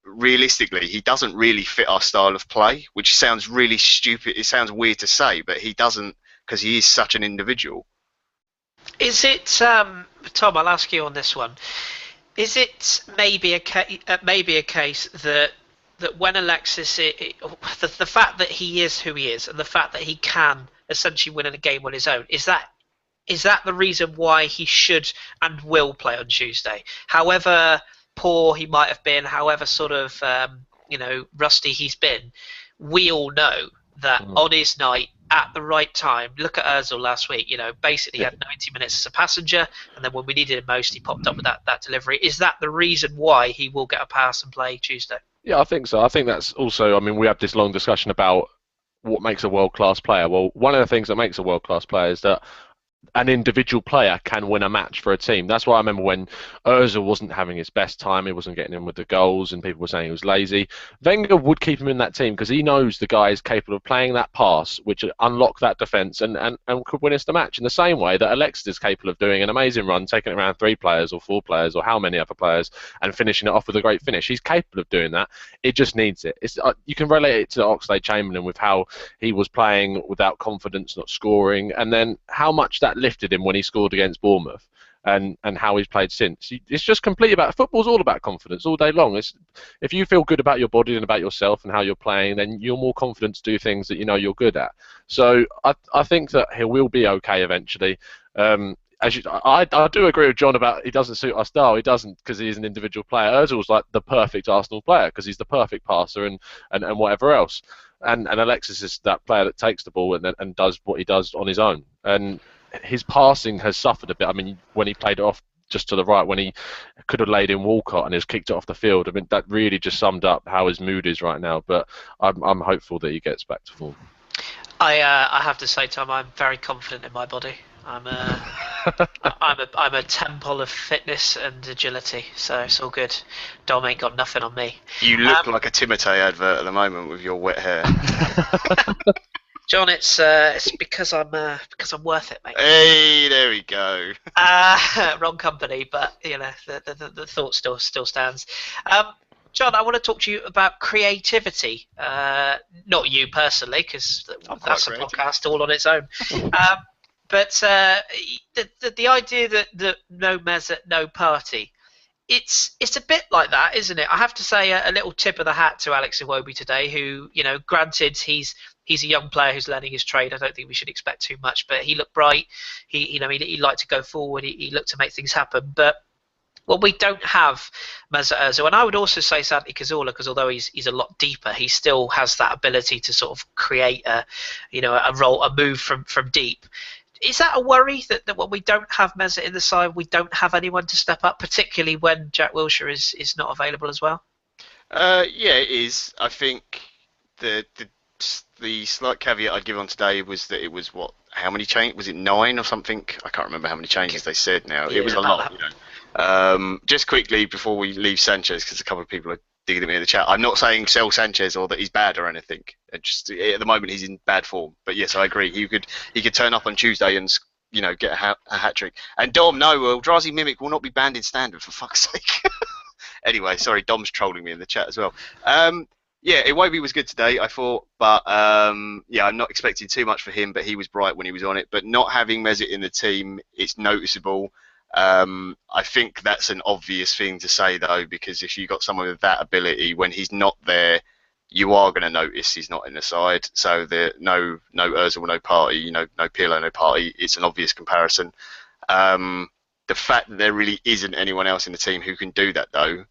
B: realistically, he doesn't really fit our style of play, which sounds really stupid. It sounds weird to say, but he doesn't because he is such an individual.
A: Is it, Tom? I'll ask you on this one. Is it maybe a case that when Alexis, the fact that he is who he is, and the fact that he can essentially win a game on his own, is that the reason why he should and will play on Tuesday? However poor he might have been, however sort of rusty he's been, we all know that on his night at the right time. Look at Ozil last week. Basically he had 90 minutes as a passenger, and then when we needed him most, he popped up with that delivery. Is that the reason why he will get a pass and play Tuesday?
C: Yeah, I think so. I think that's also. I mean, we had this long discussion about what makes a world-class player. Well, one of the things that makes a world-class player is that an individual player can win a match for a team. That's why I remember when Ozil wasn't having his best time, he wasn't getting in with the goals, and people were saying he was lazy. Wenger would keep him in that team because he knows the guy is capable of playing that pass, which unlock that defence and could win us the match. In the same way that Alexis is capable of doing an amazing run, taking it around 3 players or 4 players or how many other players, and finishing it off with a great finish. He's capable of doing that. It just needs it. You can relate it to Oxlade-Chamberlain with how he was playing without confidence, not scoring, and then how much that lifted him when he scored against Bournemouth, and how he's played since. It's just completely about football's all about confidence all day long. If you feel good about your body and about yourself and how you're playing, then you're more confident to do things that you know you're good at. So I think that he will be okay eventually. I do agree with John about he doesn't suit our style. He doesn't because he's an individual player. Ozil's like the perfect Arsenal player because he's the perfect passer and whatever else. And Alexis is that player that takes the ball and does what he does on his own. And his passing has suffered a bit. I mean, when he played it off just to the right, when he could have laid in Walcott and has kicked it off the field, I mean, that really just summed up how his mood is right now. But I'm hopeful that he gets back to form.
A: I have to say, Tom, I'm very confident in my body. I'm a temple of fitness and agility, so it's all good. Dom ain't got nothing on me.
B: You look like a Timotei advert at the moment with your wet hair.
A: John, it's because I'm worth it, mate.
B: Hey, there we go.
A: Wrong company, but the thought still stands. John, I want to talk to you about creativity. Not you personally, because that's a podcast all on its own. But the idea that no Mesut, no party, it's a bit like that, isn't it? I have to say a little tip of the hat to Alex Iwobi today, who, granted he's a young player who's learning his trade. I don't think we should expect too much, but he looked bright. He liked to go forward. He looked to make things happen. But we don't have Mesut Ozil, and I would also say Santi Cazorla, because although he's a lot deeper, he still has that ability to sort of create a move from deep. Is that a worry that when we don't have Mesut in the side, we don't have anyone to step up, particularly when Jack Wilshere is not available as well?
B: Yeah, it is. I think the slight caveat I'd give on today was that it was how many changes? Was it 9 or something? I can't remember how many changes they said now.
A: Yeah,
B: it was a lot. Just quickly before we leave Sanchez, because a couple of people are digging at me in the chat. I'm not saying sell Sanchez or that he's bad or anything. Just at the moment he's in bad form. But yes, I agree. He could turn up on Tuesday and get a hat trick. And Dom, no, Eldrazi Mimic will not be banned in standard, for fuck's sake. Anyway, sorry, Dom's trolling me in the chat as well. Yeah, Iwobi was good today, I thought, but I'm not expecting too much for him, but he was bright when he was on it. But not having Mesut in the team, it's noticeable. I think that's an obvious thing to say, though, because if you've got someone with that ability, when he's not there, you are going to notice he's not in the side. So no Ozil, no party, no Pirlo, no party. It's an obvious comparison. The fact that there really isn't anyone else in the team who can do that, though,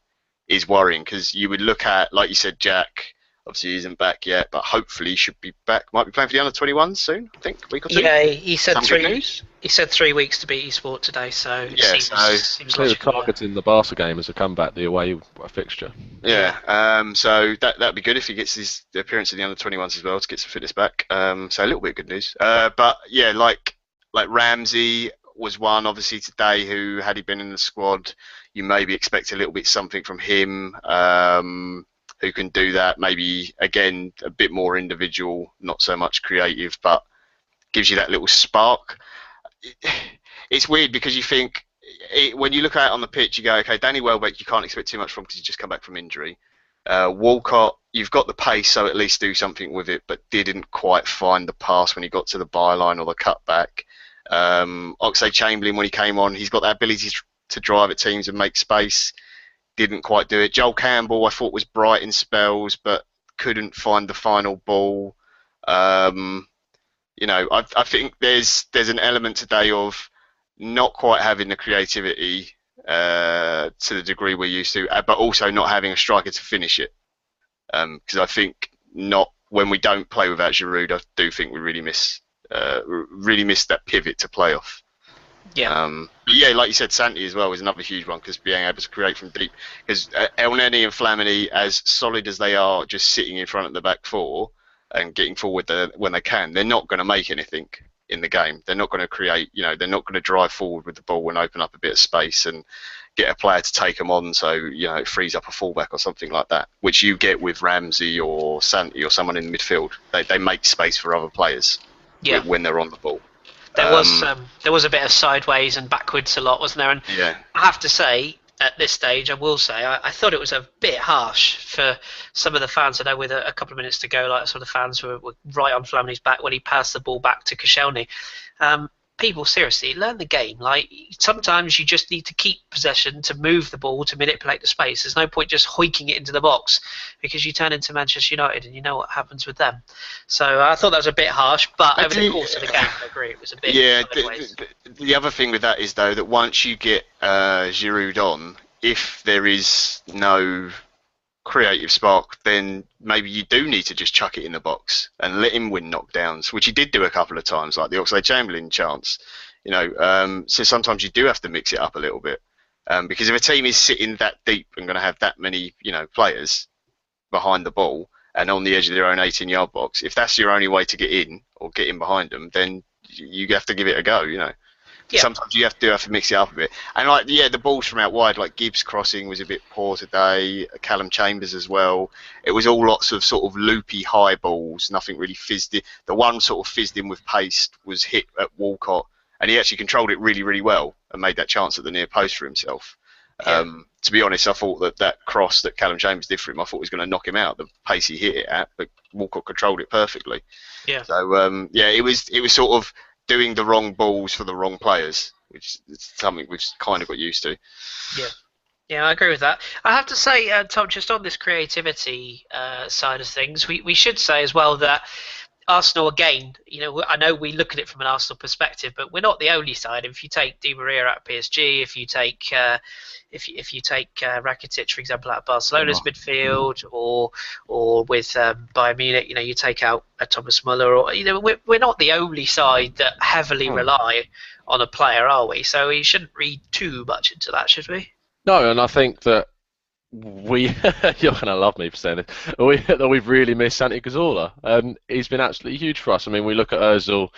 B: is worrying, because you would look at, like you said, Jack. Obviously, he isn't back yet, but hopefully he should be back. Might be playing for the under-21s soon, I think, a week or two.
A: Yeah, he said
B: Some
A: 3
B: good news.
A: He said 3 weeks to beat eSport today, so it seems
C: They're
A: logical.
C: targeting the Barca game as a comeback, the away fixture.
B: Yeah, so that'd be good if he gets the appearance in the under-21s as well to get some fitness back. So a little bit of good news. But yeah, like Ramsey was one obviously today who, had he been in the squad, you maybe expect a little bit something from him. Who can do that? Maybe again a bit more individual, not so much creative, but gives you that little spark. it's weird because you think when you look at it on the pitch, you go, okay, Danny Welbeck, you can't expect too much from because he's just come back from injury. Walcott, you've got the pace, so at least do something with it, but didn't quite find the pass when he got to the byline or the cutback. Oxlade-Chamberlain, when he came on, he's got that ability to drive at teams and make space. Didn't quite do it. Joel Campbell, I thought was bright in spells, but couldn't find the final ball. I think there's an element today of not quite having the creativity to the degree we're used to, but also not having a striker to finish it. Because I think when we don't play without Giroud, I do think we really miss that pivot to play off.
A: Yeah.
B: But yeah, like you said, Santi as well is another huge one because being able to create from deep. Because El Neni and Flamini, as solid as they are, just sitting in front of the back four and getting forward when they can, they're not going to make anything in the game. They're not going to create. They're not going to drive forward with the ball and open up a bit of space and get a player to take them on. So it frees up a fullback or something like that, which you get with Ramsey or Santi or someone in midfield. They make space for other players when they're on the ball.
A: There was a bit of sideways and backwards a lot, wasn't there? And
B: yeah.
A: I have to say, at this stage, I will say, I thought it was a bit harsh for some of the fans. I know with a couple of minutes to go, like some of the fans were right on Flamini's back when he passed the ball back to Koscielny. People, seriously, learn the game. Like, sometimes you just need to keep possession to move the ball, to manipulate the space. There's no point just hoiking it into the box because you turn into Manchester United and you know what happens with them. So I thought that was a bit harsh, but over the course of the game, I agree, it was a bit sideways.
B: The other thing with that is, though, that once you get Giroud on, if there is no creative spark, then maybe you do need to just chuck it in the box and let him win knockdowns, which he did do a couple of times, like the Oxlade-Chamberlain chance. So sometimes you do have to mix it up a little bit, because if a team is sitting that deep and going to have that many, players behind the ball and on the edge of their own 18-yard box, if that's your only way to get in or get in behind them, then you have to give it a go. Yeah. Sometimes you have to mix it up a bit. And the balls from out wide, like Gibbs crossing was a bit poor today. Callum Chambers as well. It was all lots of sort of loopy high balls. Nothing really fizzed in. The one sort of fizzed in with pace was hit at Walcott, and he actually controlled it really, really well and made that chance at the near post for himself. Yeah. To be honest, I thought that cross that Callum Chambers did for him, I thought he was going to knock him out. The pace he hit it at, but Walcott controlled it perfectly.
A: Yeah.
B: So it was sort of doing the wrong balls for the wrong players, which is something we've kind of got used to.
A: Yeah, I agree with that. I have to say, Tom, just on this creativity side of things, we should say as well that Arsenal, again, I know we look at it from an Arsenal perspective, but we're not the only side. If you take Di Maria out of PSG, if you take Rakitic, for example, out of Barcelona's midfield, or with Bayern Munich, you take out Thomas Muller, or we're not the only side that heavily rely on a player, are we? So we shouldn't read too much into that, should we?
C: No, and I think that you're going to love me for saying this, we've really missed Santi Cazorla. He's been absolutely huge for us. I mean, we look at Ozil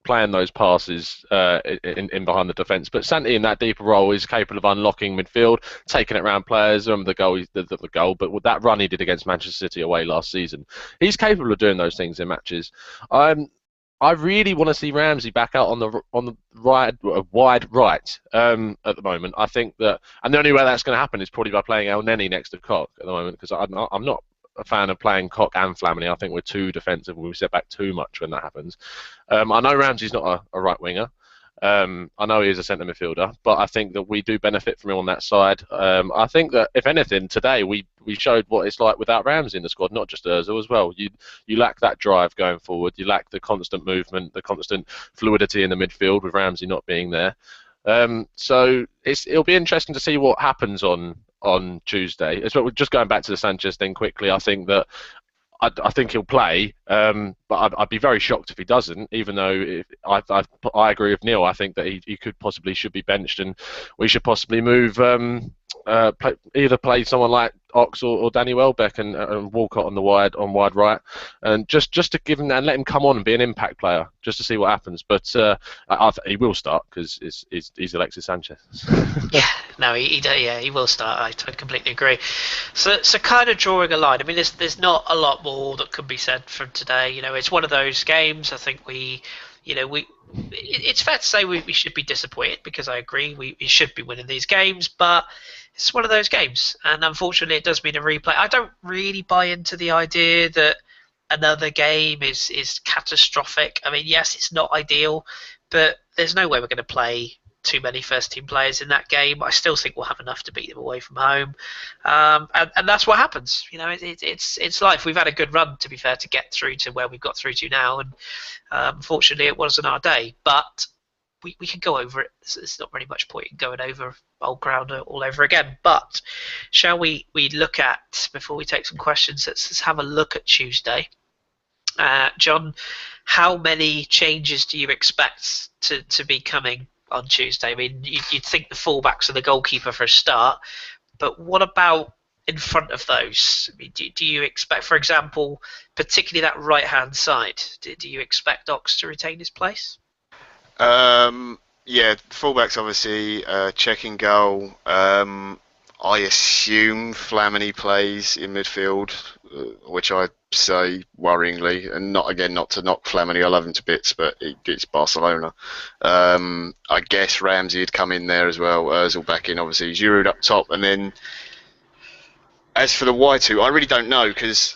C: playing those passes in behind the defence, but Santi in that deeper role is capable of unlocking midfield, taking it around players. The goal, but with that run he did against Manchester City away last season, he's capable of doing those things in matches. I really want to see Ramsey back out on the wide right at the moment. I think that, and the only way that's going to happen is probably by playing El Neni next to Koch at the moment, because I'm not a fan of playing Koch and Flamini. I think we're too defensive. We sit back too much when that happens. I know Ramsey's not a right winger. I know he is a centre midfielder, but I think that we do benefit from him on that side. I think that, if anything, today we showed what it's like without Ramsey in the squad, not just Ozil as well. You lack that drive going forward. You lack the constant movement, the constant fluidity in the midfield with Ramsey not being there. So it'll be interesting to see what happens on Tuesday. Just going back to the Sanchez thing quickly, I think that I think he'll play, but I'd be very shocked if he doesn't. Even though I agree with Neil, I think that he should be benched, and we should possibly move either play someone like Ox or Danny Welbeck and Walcott on wide right, and just to give him and let him come on and be an impact player, just to see what happens. But he will start because he's Alexis Sanchez.
A: He will start. I completely agree. So kind of drawing a line. I mean, there's not a lot more that could be said from today. It's one of those games. I think we It's fair to say we should be disappointed, because I agree we should be winning these games, but it's one of those games, and unfortunately it does mean a replay. I don't really buy into the idea that another game is catastrophic. I mean, yes, it's not ideal, but there's no way we're going to play too many first team players in that game. I still think we'll have enough to beat them away from home, and that's what happens. It's life. We've had a good run, to be fair, to get through to where we've got through to now, and unfortunately it wasn't our day. But we can go over it. There's not really much point in going over old ground all over again. But shall we look at, before we take some questions, let's have a look at Tuesday. John, how many changes do you expect to be coming on Tuesday? I mean, you'd think the fullbacks and the goalkeeper for a start, but what about in front of those? I mean, do you expect, for example, particularly that right-hand side, do you expect Ox to retain his place?
B: Yeah, fullbacks obviously, checking goal. I assume Flamini plays in midfield, which I say worryingly, and not to knock Flamini. I love him to bits, but it's Barcelona. I guess Ramsey had come in there as well. Ozil back in, obviously. Giroud up top, and then as for the Y2, I really don't know, because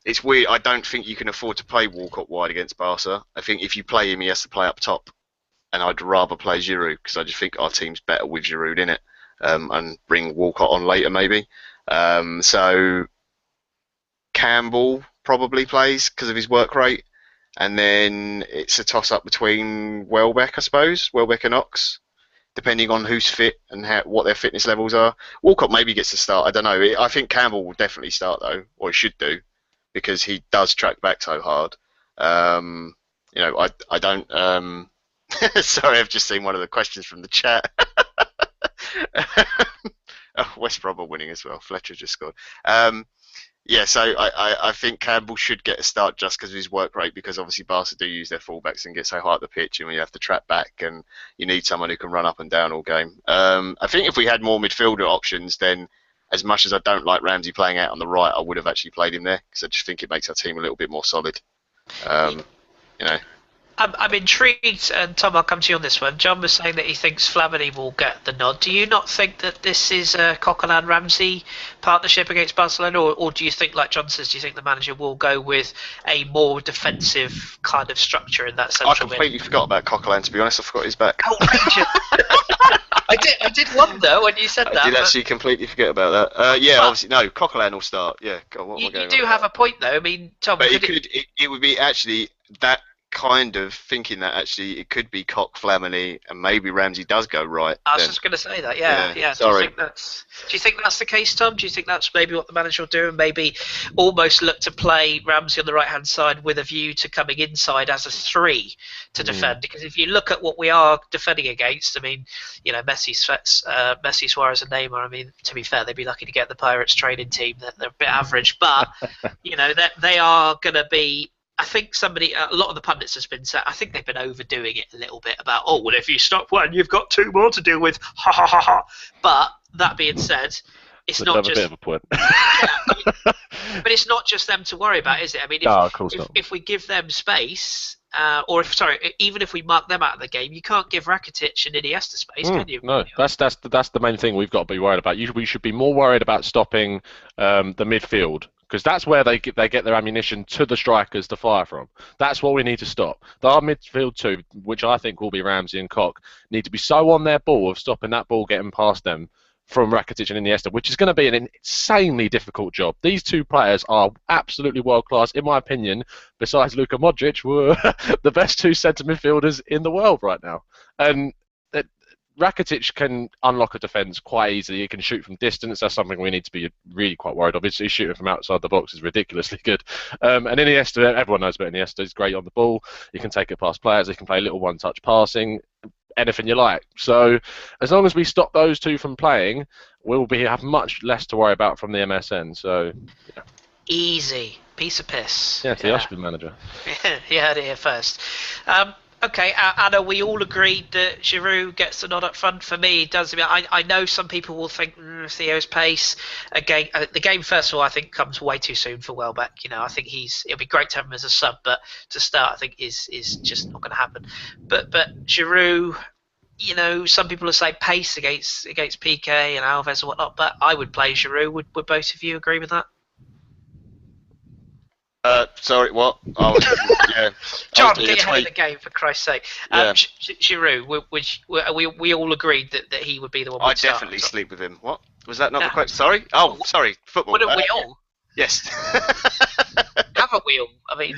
B: it's weird. I don't think you can afford to play Walcott wide against Barca. I think if you play him, he has to play up top, and I'd rather play Giroud, because I just think our team's better with Giroud in it, and bring Walcott on later maybe. So Campbell probably plays because of his work rate, and then it's a toss-up between Welbeck, I suppose, Welbeck and Ox, depending on who's fit and what their fitness levels are. Walcott maybe gets to start. I don't know. I think Campbell will definitely start though, or he should do, because he does track back so hard. I don't. Sorry, I've just seen one of the questions from the chat. West Brom are winning as well. Fletcher just scored. So I think Campbell should get a start just because of his work rate, because obviously Barca do use their fullbacks and get so high up the pitch, and we have to track back, and you need someone who can run up and down all game. I think if we had more midfielder options, then as much as I don't like Ramsey playing out on the right, I would have actually played him there, because I just think it makes our team a little bit more solid.
A: I'm intrigued, and Tom, I'll come to you on this one. John was saying that he thinks Flamini will get the nod. Do you not think that this is a Coquelin-Ramsey partnership against Barcelona, or do you think, like John says, do you think the manager will go with a more defensive kind of structure in that central
B: I completely forgot about Coquelin, to be honest. I forgot he's back.
A: Outrageous. I did wonder when you said that.
B: I did actually completely forget about that. Obviously, no, Coquelin will start. Yeah,
A: you do have a point, though. I mean, Tom,
B: but it would be actually that kind of thinking that actually it could be Coq, Flamini, and maybe Ramsey does go right.
A: I was just going to say that, yeah.
B: Sorry.
A: Do you think that's the case, Tom? Do you think that's maybe what the manager will do, and maybe almost look to play Ramsey on the right-hand side with a view to coming inside as a 3 to defend? Because if you look at what we are defending against, I mean, Messi, Suarez, and Neymar, I mean, to be fair, they'd be lucky to get the Pirates training team. They're a bit average, but, they are going to be... I think a lot of the pundits has been said, I think they've been overdoing it a little bit about, if you stop one, you've got 2 more to deal with, ha ha ha ha. But that being said, it's not just... a bit of a point. But it's not just them to worry about, is it? I mean, if we give them space, even if we mark them out of the game, you can't give Rakitic and Iniesta space, can you?
C: No, that's the main thing we've got to be worried about. We should be more worried about stopping the midfield, because that's where they get their ammunition to the strikers to fire from. That's what we need to stop. Our midfield 2, which I think will be Ramsey and Koch, need to be so on their ball of stopping that ball getting past them from Rakitic and Iniesta, which is going to be an insanely difficult job. These 2 players are absolutely world-class. In my opinion, besides Luka Modric, were the best 2 centre midfielders in the world right now. And Rakitic can unlock a defence quite easily. He can shoot from distance. That's something we need to be really quite worried of. His shooting from outside the box is ridiculously good. And Iniesta, everyone knows about Iniesta. He's great on the ball. He can take it past players. He can play little one-touch passing, anything you like. So as long as we stop those 2 from playing, we'll have much less to worry about from the MSN. So yeah.
A: Easy. Piece of piss.
C: Yeah, it's the Ashby manager.
A: You heard it here first. Okay, Anna, we all agreed that Giroud gets the nod up front. For me, it does. I know some people will think Theo's pace. Again, the game, first of all, I think comes way too soon for Welbeck. I think it'll be great to have him as a sub, but to start, I think is just not going to happen. But Giroud, some people will say pace against PK and Alves and whatnot, but I would play Giroud. Would both of you agree with that?
B: Sorry, what? Yeah.
A: John, get your head in the game, for Christ's sake.
B: Yeah.
A: Giroud, we all agreed that he would be the one.
B: I'd definitely sleep with him. What? Was that not the question? Sorry? Oh, sorry. Football.
A: Wouldn't we all?
B: Yes.
A: Haven't we all? I mean...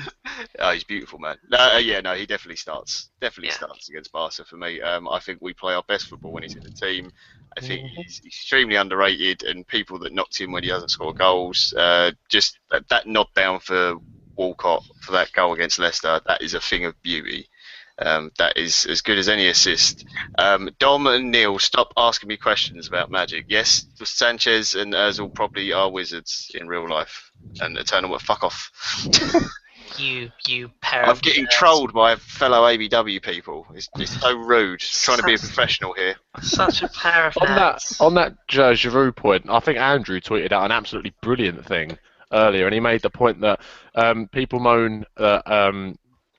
B: Oh, he's beautiful, man. No, he definitely starts. Starts against Barca for me. I think we play our best football when he's in the team. I think he's extremely underrated, and people that knocked him when he doesn't score goals, just that nod down for Walcott for that goal against Leicester, that is a thing of beauty. That is as good as any assist. Dom and Neil, stop asking me questions about Magic. Yes, Sanchez and Ozil probably are wizards in real life, and the tournament, fuck off.
A: You pair.
B: I'm getting trolled by fellow ABW people. It's so rude. Trying to be a professional here.
A: Such a pair of
C: on that Giroud point, I think Andrew tweeted out an absolutely brilliant thing earlier, and he made the point that people moan that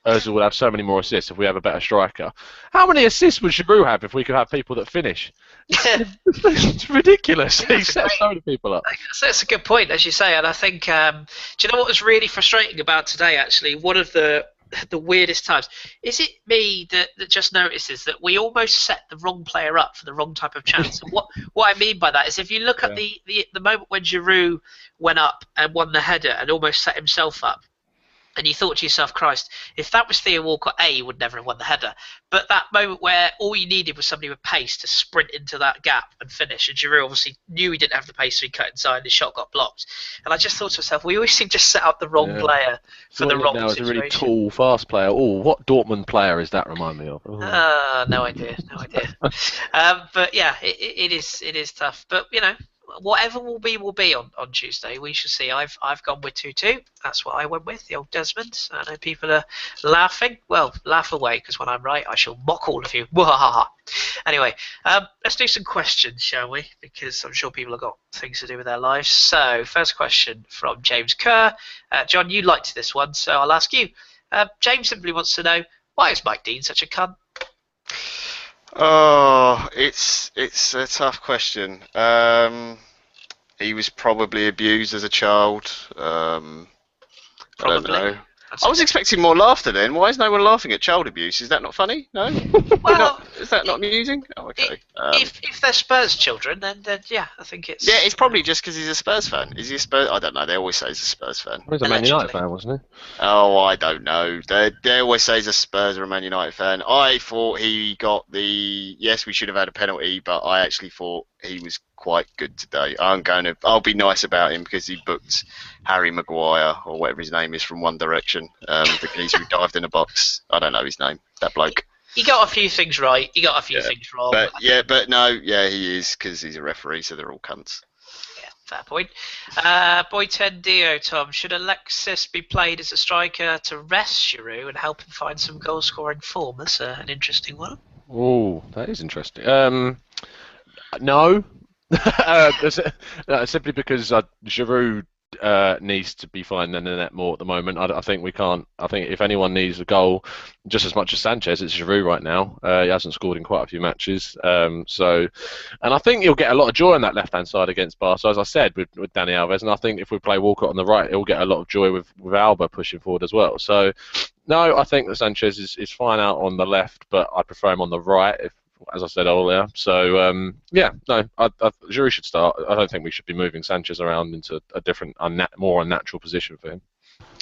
C: Ozil would have so many more assists if we have a better striker. How many assists would Giroud have if we could have people that finish? It's ridiculous. He set so many people up.
A: That's a good point, as you say, and I think, do you know what was really frustrating about today, actually? One of the weirdest times. Is it me that just notices that we almost set the wrong player up for the wrong type of chance? And what I mean by that is if you look at the moment when Giroud went up and won the header and almost set himself up, and you thought to yourself, Christ, if that was Theo Walcott, he would never have won the header. But that moment where all you needed was somebody with pace to sprint into that gap and finish, and Giroud obviously knew he didn't have the pace, so he cut inside and his shot got blocked. And I just thought to myself, we always seem to set up the wrong player for the wrong situation.
C: Now, a really tall, fast player. Oh, what Dortmund player is that remind me of?
A: No idea. But yeah, it is tough. But, whatever will be on Tuesday. We shall see. I've gone with 2-2. That's what I went with, the old Desmond. I know people are laughing. Well, laugh away, because when I'm right, I shall mock all of you. Anyway, let's do some questions, shall we? Because I'm sure people have got things to do with their lives. So, first question from James Kerr. John, you liked this one, so I'll ask you. James simply wants to know, why is Mike Dean such a cunt?
B: Oh, it's a tough question. He was probably abused as a child. I don't know. I was expecting more laughter then. Why is no one laughing at child abuse? Is that not funny? No?
A: Well,
B: is that not amusing? Oh, okay.
A: If they're Spurs children, then yeah, I think it's...
B: Yeah, it's probably just because he's a Spurs fan. Is he a Spurs... I don't know. They always say he's a Spurs fan.
C: He was a Man United fan, wasn't he?
B: Oh, I don't know. They always say he's a Spurs or a Man United fan. I thought he got the... Yes, we should have had a penalty, but I actually thought he was quite good today. I'll be nice about him because he booked Harry Maguire or whatever his name is from One Direction. The geezer who dived in a box. I don't know his name. That bloke.
A: He got a few things right. He got a few things wrong.
B: But he is because he's a referee, so they're all cunts.
A: Yeah, fair point. Boy Ted Dio, Tom, should Alexis be played as a striker to rest Giroud and help him find some goal-scoring form? That's an interesting one.
C: Oh, that is interesting. No. Simply because Giroud needs to be finding the net more at the moment. I think we can't. I think if anyone needs a goal just as much as Sanchez, it's Giroud right now. He hasn't scored in quite a few matches. And I think he'll get a lot of joy on that left-hand side against Barca, as I said, with Dani Alves. And I think if we play Walcott on the right, he'll get a lot of joy with Alba pushing forward as well. So, no, I think that Sanchez is fine out on the left, but I prefer him on the right, as I said earlier. So, Giroud should start. I don't think we should be moving Sanchez around into a different, more unnatural position for him.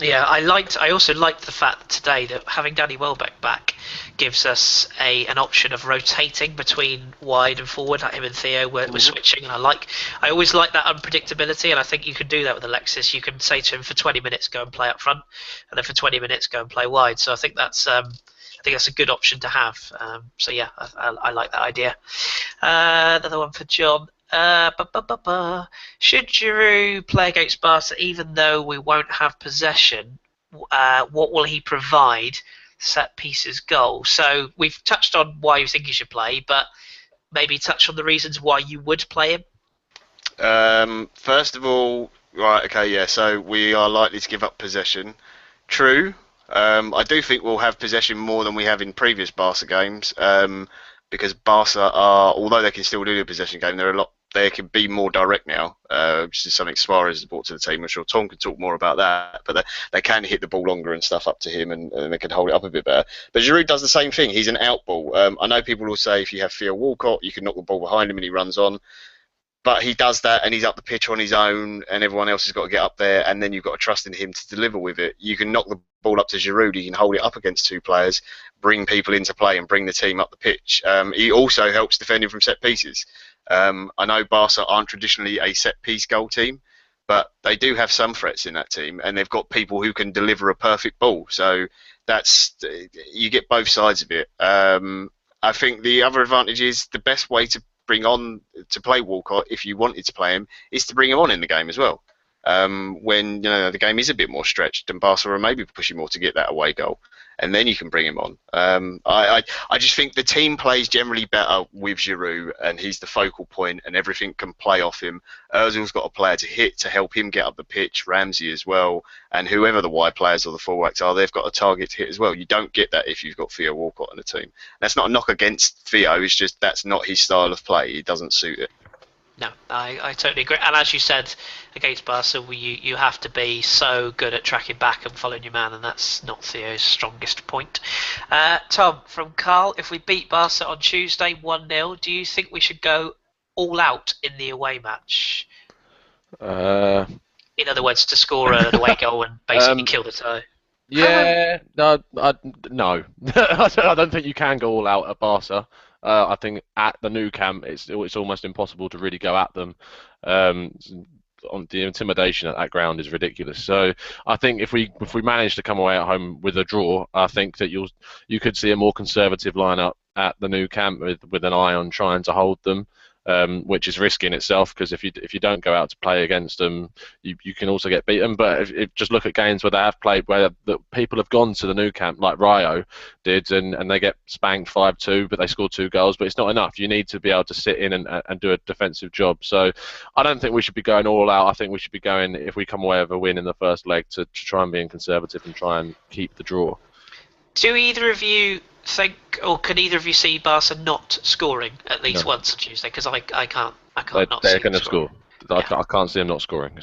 A: Yeah, I also liked the fact today that having Danny Welbeck back gives us an option of rotating between wide and forward. Like him and Theo were switching, and I always like that unpredictability, and I think you can do that with Alexis. You can say to him for 20 minutes go and play up front, and then for 20 minutes go and play wide. So I think that's a good option to have. So yeah, I like that idea. Another one for John. Should Giroud play against Barca even though we won't have possession? What will he provide set pieces goal. So we've touched on why you think he should play, but maybe touch on the reasons why you would play him.
B: First of all, right, okay, yeah. So we are likely to give up possession. True. I do think we'll have possession more than we have in previous Barca games. Because Barca are, although they can still do the possession game, they can be more direct now, which is something Suarez has brought to the team. I'm sure Tom can talk more about that, but they can hit the ball longer and stuff up to him, and they can hold it up a bit better. But Giroud does the same thing. He's an out ball. I know people will say if you have Theo Walcott, you can knock the ball behind him and he runs on. But he does that, and he's up the pitch on his own, and everyone else has got to get up there, and then you've got to trust in him to deliver with it. You can knock the ball up to Giroud, he can hold it up against two players, bring people into play, and bring the team up the pitch. He also helps defending from set pieces. I know Barca aren't traditionally a set-piece goal team, but they do have some threats in that team, and they've got people who can deliver a perfect ball. So you get both sides of it. I think the other advantage is the best way to bring on to play Walcott, if you wanted to play him, is to bring him on in the game as well. When the game is a bit more stretched and Barca are maybe pushing more to get that away goal, and then you can bring him on. I just think the team plays generally better with Giroud, and he's the focal point, and everything can play off him. Ozil's got a player to hit to help him get up the pitch, Ramsey as well, and whoever the wide players or the fullbacks are, they've got a target to hit as well. You don't get that if you've got Theo Walcott on the team. That's not a knock against Theo, it's just that's not his style of play. It doesn't suit it.
A: No, I totally agree. And as you said, against Barca, you have to be so good at tracking back and following your man, and that's not Theo's strongest point. Tom, from Carl, if we beat Barca on Tuesday 1-0, do you think we should go all out in the away match? In other words, to score an away goal and basically kill the tie.
C: Yeah, no. I don't think you can go all out at Barca. I think at the Nou Camp, it's almost impossible to really go at them. On the intimidation at that ground is ridiculous. So I think if we manage to come away at home with a draw, I think that you could see a more conservative lineup at the Nou Camp with an eye on trying to hold them. Which is risky in itself, because if you don't go out to play against them, you can also get beaten. But if just look at games where they have played, where the people have gone to the Nou Camp, like Rayo did, and they get spanked 5-2, but they score 2 goals. But it's not enough. You need to be able to sit in and do a defensive job. So I don't think we should be going all out. I think we should be going, if we come away with a win in the first leg, to try and be conservative and try and keep the draw.
A: Do either of you think, or can either of you see Barca not scoring at least once on Tuesday? Because I can't not see
C: they're going to
A: score.
C: I can't see them not scoring.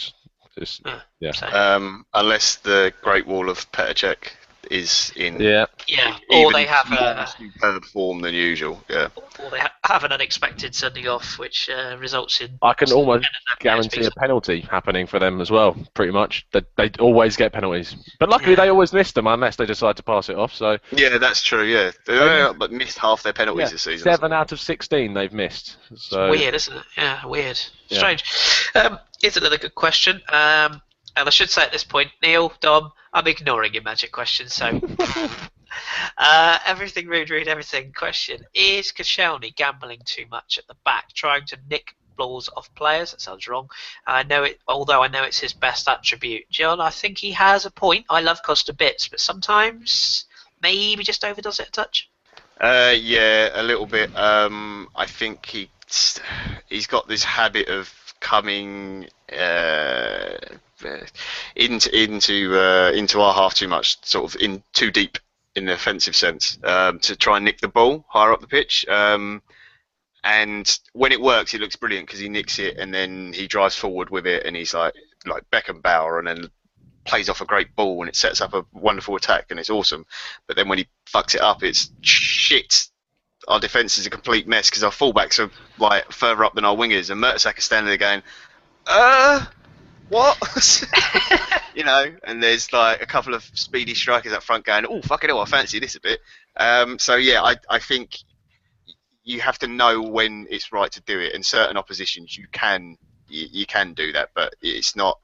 B: Unless the Great Wall of Petr Cech is in
A: or they have
B: a superb form than usual.
A: Or they have an unexpected sending off, which results in.
C: I can almost guarantee a penalty happening for them as well. Pretty much, they always get penalties, but luckily they always miss them unless they decide to pass it off. So
B: yeah, that's true. Yeah, they missed half their penalties this season.
C: 7 out of 16 they've missed. So
A: it's weird, isn't it? Yeah, weird, strange. Here's another good question. And I should say at this point, Neil, Dom, I'm ignoring your magic question, so everything rude, everything question. Is Koscielny gambling too much at the back, trying to nick balls off players? That sounds wrong. I know it, although I know it's his best attribute. John, I think he has a point. I love Costa bits, but sometimes maybe just overdoes it a touch.
B: Yeah, a little bit. I think he's got this habit of coming into our half too much, sort of in too deep in the offensive sense, to try and nick the ball higher up the pitch. And when it works, it looks brilliant because he nicks it and then he drives forward with it, and he's like Beckenbauer, and then plays off a great ball and it sets up a wonderful attack and it's awesome. But then when he fucks it up, it's shit. Our defence is a complete mess because our fullbacks are like further up than our wingers, and Mertesacker standing there going, what? And there's like a couple of speedy strikers up front going, oh, fucking hell, I fancy this a bit. So yeah, I think you have to know when it's right to do it. In certain oppositions, you can do that, but it's not.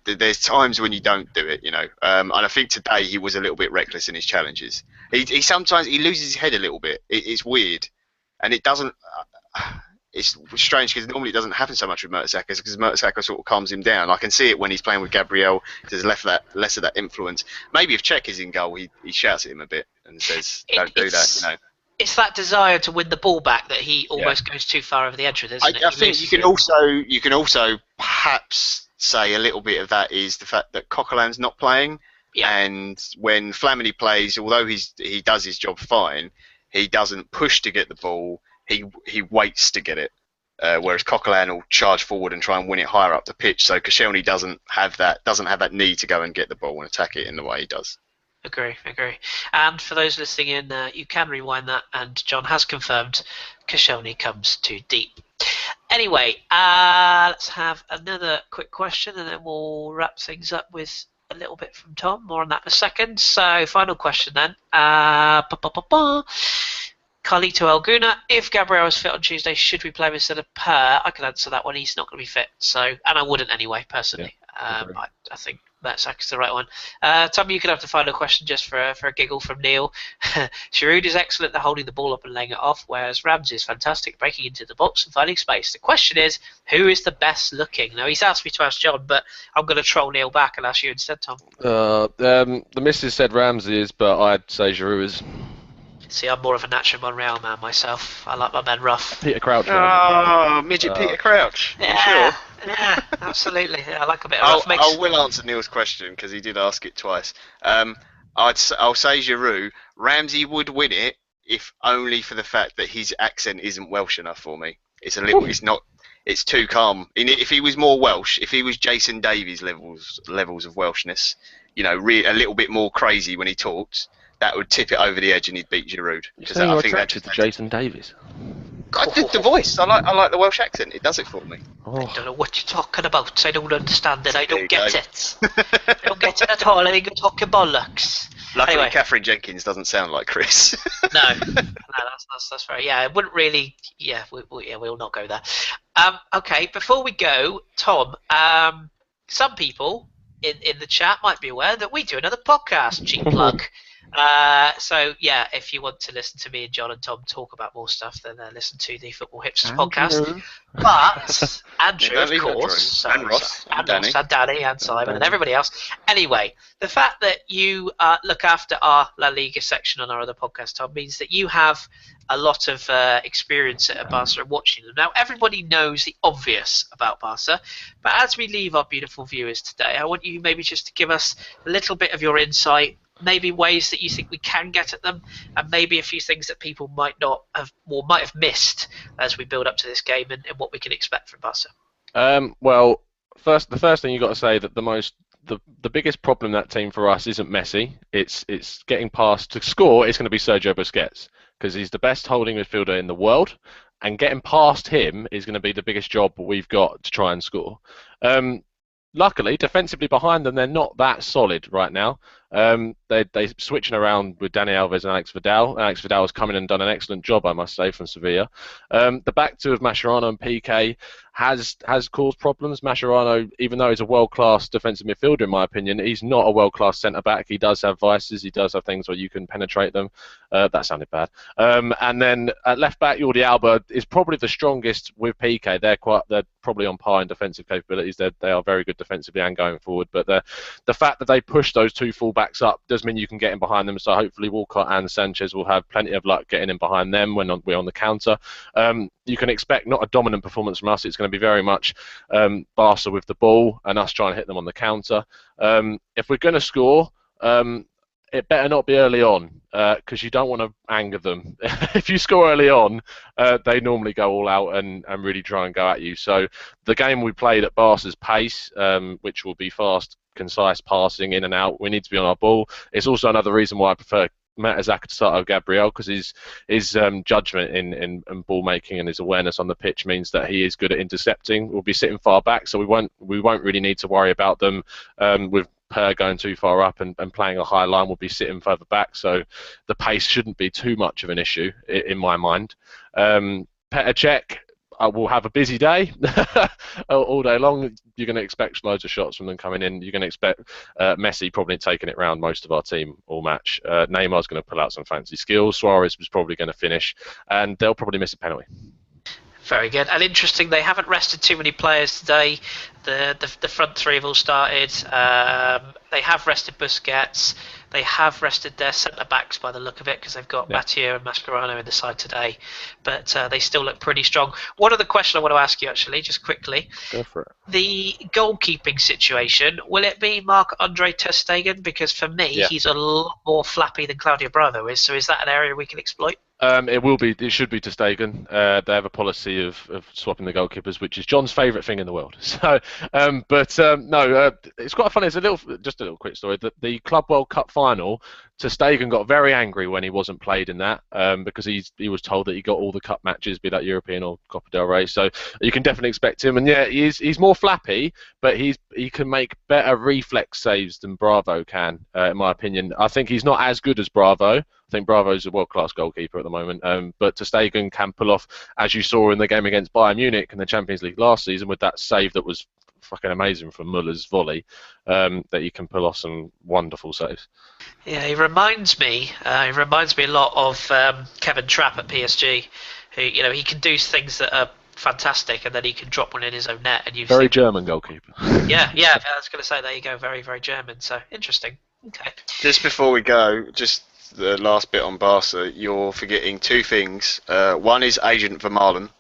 B: There's times when you don't do it, and I think today he was a little bit reckless in his challenges. He sometimes loses his head a little bit. It's weird, and it doesn't. it's strange because normally it doesn't happen so much with Mertesacker because Mertesacker sort of calms him down. I can see it when he's playing with Gabriel. There's less of that influence. Maybe if Cech is in goal, he shouts at him a bit and says, "Don't do that." You know.
A: It's that desire to win the ball back that he almost goes too far over the edge with, isn't it?
B: I think you can also perhaps say a little bit of that is the fact that Coquelin's not playing, and when Flamini plays, although he does his job fine, he doesn't push to get the ball. He waits to get it, whereas Coquelin will charge forward and try and win it higher up the pitch. So Koscielny doesn't have that need to go and get the ball and attack it in the way he does.
A: Agree. And for those listening in, you can rewind that, and John has confirmed Koscielny comes too deep. Anyway, let's have another quick question, and then we'll wrap things up with a little bit from Tom. More on that in a second. So, final question then. Carlito Alguna, if Gabriel is fit on Tuesday, should we play him instead of Per? I can answer that one. He's not going to be fit, so, and I wouldn't anyway, personally. I think that's the right one. Tom, you can have the final question just for a giggle from Neil. Giroud is excellent at holding the ball up and laying it off, whereas Ramsey is fantastic at breaking into the box and finding space. The question is, who is the best looking? Now, he's asked me to ask John, but I'm going to troll Neil back and ask you instead, Tom.
C: The missus said Ramsey is, but I'd say Giroud is.
A: See, I'm more of a Nacho Monreal man myself. I like my men rough.
C: Peter Crouch.
B: Oh, midget Peter Crouch.
A: Yeah,
B: Sure.
A: yeah, absolutely. Yeah, I like a bit of rough.
B: I will answer Neil's question because he did ask it twice. I'll say Giroud. Ramsey would win it if only for the fact that his accent isn't Welsh enough for me. It's a little. It's not. It's too calm. If he was more Welsh, if he was Jason Davies levels of Welshness, a little bit more crazy when he talks, that would tip it over the edge and he'd beat Giroud.
C: Because I think that's just Jason Davies.
B: I did the voice. I like the Welsh accent. It does it for me.
A: I don't know what you're talking about. I don't understand it. I don't get it. I don't get it at all. I think you're talking bollocks.
B: Luckily,
A: anyway.
B: Catherine Jenkins doesn't sound like Kris.
A: No, that's fair. Yeah, it wouldn't really. Yeah, we'll not go there. Okay, before we go, Tom. Some people in the chat might be aware that we do another podcast. Cheap plug. So yeah, if you want to listen to me and John and Tom talk about more stuff, then listen to the Football Hipsters podcast. But Andrew, of course,
B: and Ross, and Danny,
A: and Simon, and everybody else. Anyway, the fact that you look after our La Liga section on our other podcast, Tom, means that you have a lot of experience at Barca and watching them. Now, everybody knows the obvious about Barca, but as we leave our beautiful viewers today, I want you maybe just to give us a little bit of your insight. Maybe ways that you think we can get at them, and maybe a few things that people might not have or might have missed as we build up to this game and what we can expect from Barca.
C: Well, the first thing you've got to say that the biggest problem in that team for us isn't Messi. It's getting past to score. It's going to be Sergio Busquets because he's the best holding midfielder in the world, and getting past him is going to be the biggest job we've got to try and score. Luckily, defensively behind them, they're not that solid right now. They're switching around with Dani Alves and Alex Vidal. Alex Vidal has come in and done an excellent job, I must say, from Sevilla. The back two of Mascherano and Piqué has caused problems. Mascherano, even though he's a world-class defensive midfielder, in my opinion, he's not a world-class centre-back. He does have vices. He does have things where you can penetrate them. That sounded bad. And then at left-back, Jordi Alba is probably the strongest with Piqué. They're probably on par in defensive capabilities. They are very good defensively and going forward. But the fact that they push those two full-backs up does mean you can get in behind them. So hopefully Walcott and Sanchez will have plenty of luck getting in behind them when we're on the counter. You can expect not a dominant performance from us. It's going to be very much Barca with the ball and us trying to hit them on the counter. If we're going to score, it better not be early on because you don't want to anger them. If you score early on, they normally go all out and really try and go at you. So the game we played at Barca's pace, which will be fast, concise passing in and out, we need to be on our ball. It's also another reason why I prefer Mertesacker to start over Gabriel, because his judgment in ball making and his awareness on the pitch means that he is good at intercepting. We'll be sitting far back, so we won't really need to worry about them with Per going too far up and playing a high line. We'll be sitting further back, so the pace shouldn't be too much of an issue in my mind. Petr Cech will have a busy day all day long. You're going to expect loads of shots from them coming in. You're going to expect Messi probably taking it round most of our team all match. Neymar's going to pull out some fancy skills. Suarez was probably going to finish, and they'll probably miss a penalty.
A: Very good. And interesting, they haven't rested too many players today. The front three have all started. They have rested Busquets. They have rested their centre-backs by the look of it, because they've got Mathieu and Mascherano in the side today. But they still look pretty strong. One other question I want to ask you, actually, just quickly.
C: Go for it.
A: The goalkeeping situation, will it be Marc-Andre ter Stegen? Because for me, he's a lot more flappy than Claudio Bravo is. So is that an area we can exploit?
C: It will be. It should be ter Stegen. They have a policy of swapping the goalkeepers, which is John's favourite thing in the world. So, no, it's quite funny. It's just a little quick story. The Club World Cup final, ter Stegen got very angry when he wasn't played in that, because he was told that he got all the cup matches, be that European or Copa del Rey. So you can definitely expect him. And yeah, he's more flappy, but he can make better reflex saves than Bravo can, in my opinion. I think he's not as good as Bravo. I think Bravo's a world-class goalkeeper at the moment, but ter Stegen can pull off, as you saw in the game against Bayern Munich in the Champions League last season, with that save that was fucking amazing from Muller's volley, that he can pull off some wonderful saves.
A: Yeah, he reminds me a lot of Kevin Trapp at PSG, who, he can do things that are fantastic, and then he can drop one in his own net. And
C: very German goalkeeper.
A: Yeah, I was going to say, there you go, very, very German. So interesting. Okay.
B: Just before we go, just the last bit on Barca, you're forgetting two things. One is Agent Vermaelen.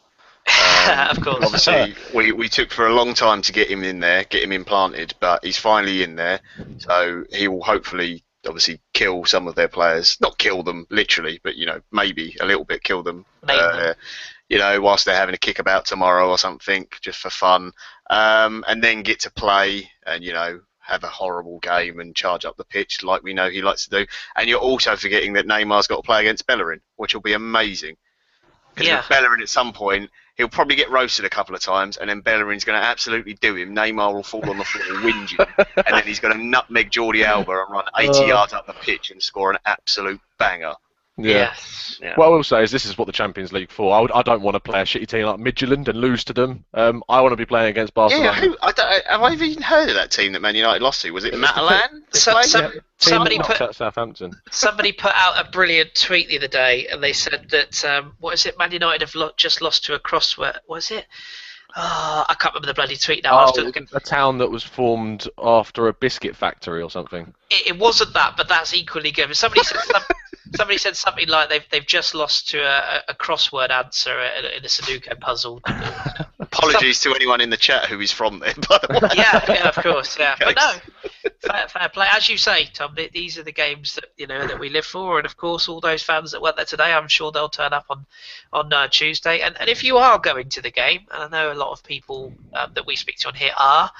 A: Of course.
B: Obviously, we took for a long time to get him in there, get him implanted, but he's finally in there. So he will hopefully, obviously, kill some of their players. Not kill them, literally, but, maybe a little bit kill them. Whilst they're having a kickabout tomorrow or something, just for fun. And then get to play and, have a horrible game and charge up the pitch like we know he likes to do. And you're also forgetting that Neymar's got to play against Bellerin, which will be amazing. Because with Bellerin at some point, he'll probably get roasted a couple of times, and then Bellerin's going to absolutely do him. Neymar will fall on the floor whinging, and then he's going to nutmeg Jordi Alba and run 80 yards up the pitch and score an absolute banger.
A: Yeah.
C: What I will say is this is what the Champions League for. I don't want to play a shitty team like Midtjylland and lose to them. I want to be playing against Barcelona.
B: Have I even heard of that team that Man United lost to? Was it Matalan?
A: Somebody put
C: at Southampton.
A: Somebody put out a brilliant tweet the other day, and they said that Man United have just lost to a crossword. Was it? Oh, I can't remember the bloody tweet now.
C: A town that was formed after a biscuit factory or something.
A: It wasn't that, but that's equally good. Somebody said something like they've just lost to a crossword answer in a Sudoku puzzle.
B: Apologies to anyone in the chat who is from there, by the way.
A: Yeah, of course, yeah. But no, fair play. As you say, Tom, these are the games that we live for, and of course, all those fans that weren't there today, I'm sure they'll turn up on Tuesday. And if you are going to the game, and I know a lot of people that we speak to on here are.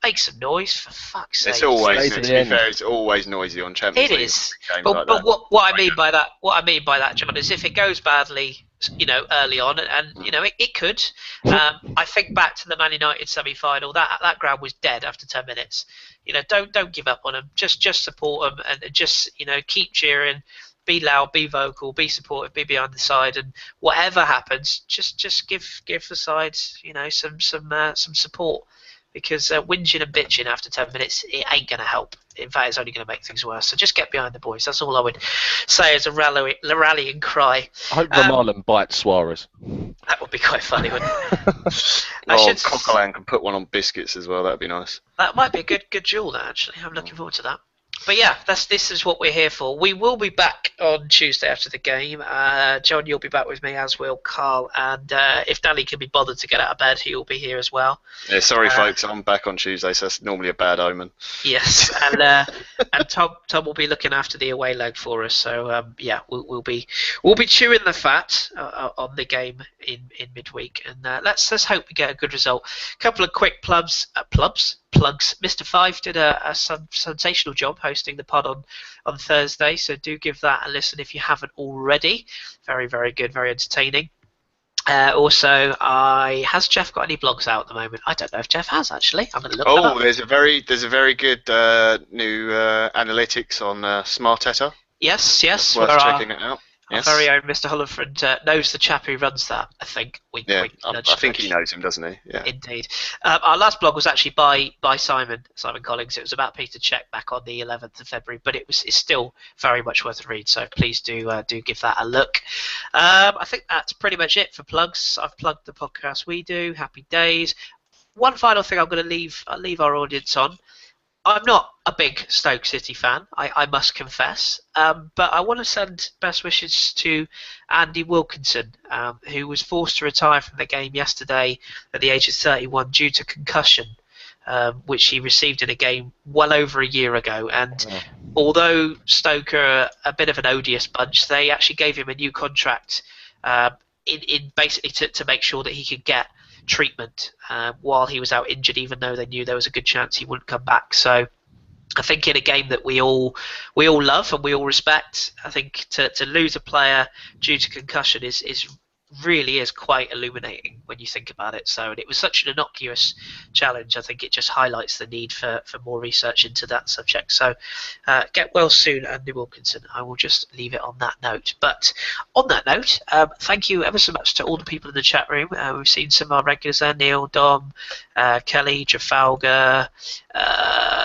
A: Make some noise, for fuck's sake.
B: It's always, to be fair, it's always noisy on Champions League.
A: It is. But what I mean by that, John, is if it goes badly, early on, and it could. I think back to the Man United semi-final. That ground was dead after 10 minutes. Don't give up on them. Just support them, and just keep cheering. Be loud, be vocal, be supportive, be behind the side, and whatever happens, just give the sides some support. Because whinging and bitching after 10 minutes, it ain't going to help. In fact, it's only going to make things worse. So just get behind the boys. That's all I would say as a rallying cry.
C: I hope Vermaelen bites Suarez.
A: That would be quite funny, wouldn't it?
B: Coquelin can put one on biscuits as well. That'd be nice.
A: That might be a good duel, that, actually. I'm looking forward to that. But yeah, this is what we're here for. We will be back on Tuesday after the game. John, you'll be back with me, as will Carl. And if Danny can be bothered to get out of bed, he will be here as well.
B: Yeah, sorry, folks. I'm back on Tuesday, so that's normally a bad omen.
A: Yes, and Tom will be looking after the away leg for us. So we'll be chewing the fat on the game in midweek, and let's hope we get a good result. A couple of quick plugs. Mr. Five did a sensational job hosting the pod on Thursday, so do give that a listen if you haven't already. Very, very good, very entertaining. Also, has Jeff got any blogs out at the moment? I don't know if Jeff has, actually. I'm going to look that up.
B: There's a very good new analytics on Smartetta.
A: Yes.
B: Worth checking it out.
A: Our very own Mr. Hulliford knows the chap who runs that, I think.
B: I think he knows him, doesn't he? Yeah.
A: Indeed. Our last blog was actually by Simon Collins. It was about Peter Cech back on the 11th of February, but it's still very much worth a read, so please do give that a look. I think that's pretty much it for plugs. I've plugged the podcast we do. Happy days. One final thing I'll leave our audience on. I'm not a big Stoke City fan, I must confess, but I want to send best wishes to Andy Wilkinson, who was forced to retire from the game yesterday at the age of 31 due to concussion, which he received in a game well over a year ago. And although Stoke are a bit of an odious bunch, they actually gave him a new contract in basically to make sure that he could get treatment while he was out injured, even though they knew there was a good chance he wouldn't come back. So I think in a game that we all love and we all respect, I think to lose a player due to concussion really is quite illuminating when you think about it. So, and it was such an innocuous challenge. I think it just highlights the need for more research into that subject. So get well soon, Andy Wilkinson. I will just leave it on that note. But on that note, thank you ever so much to all the people in the chat room. We've seen some of our regulars there: Neil, Dom, Kelly, Trafalgar,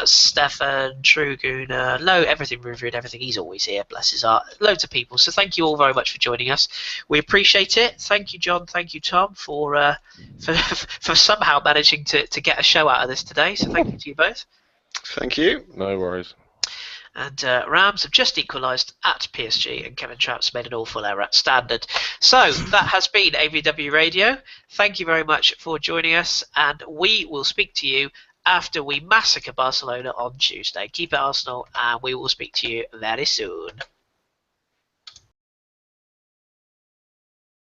A: Stefan, Trugoon, everything reviewed, everything. He's always here, bless his heart. Loads of people. So thank you all very much for joining us. We appreciate it. Thank you, John. Thank you, Tom, for somehow managing to get a show out of this today. So thank you to you both.
B: Thank you.
C: No worries.
A: And Rams have just equalised at PSG, and Kevin Trapp's made an awful error at Standard. So that has been AVW Radio. Thank you very much for joining us, and we will speak to you after we massacre Barcelona on Tuesday. Keep it Arsenal, and we will speak to you very soon.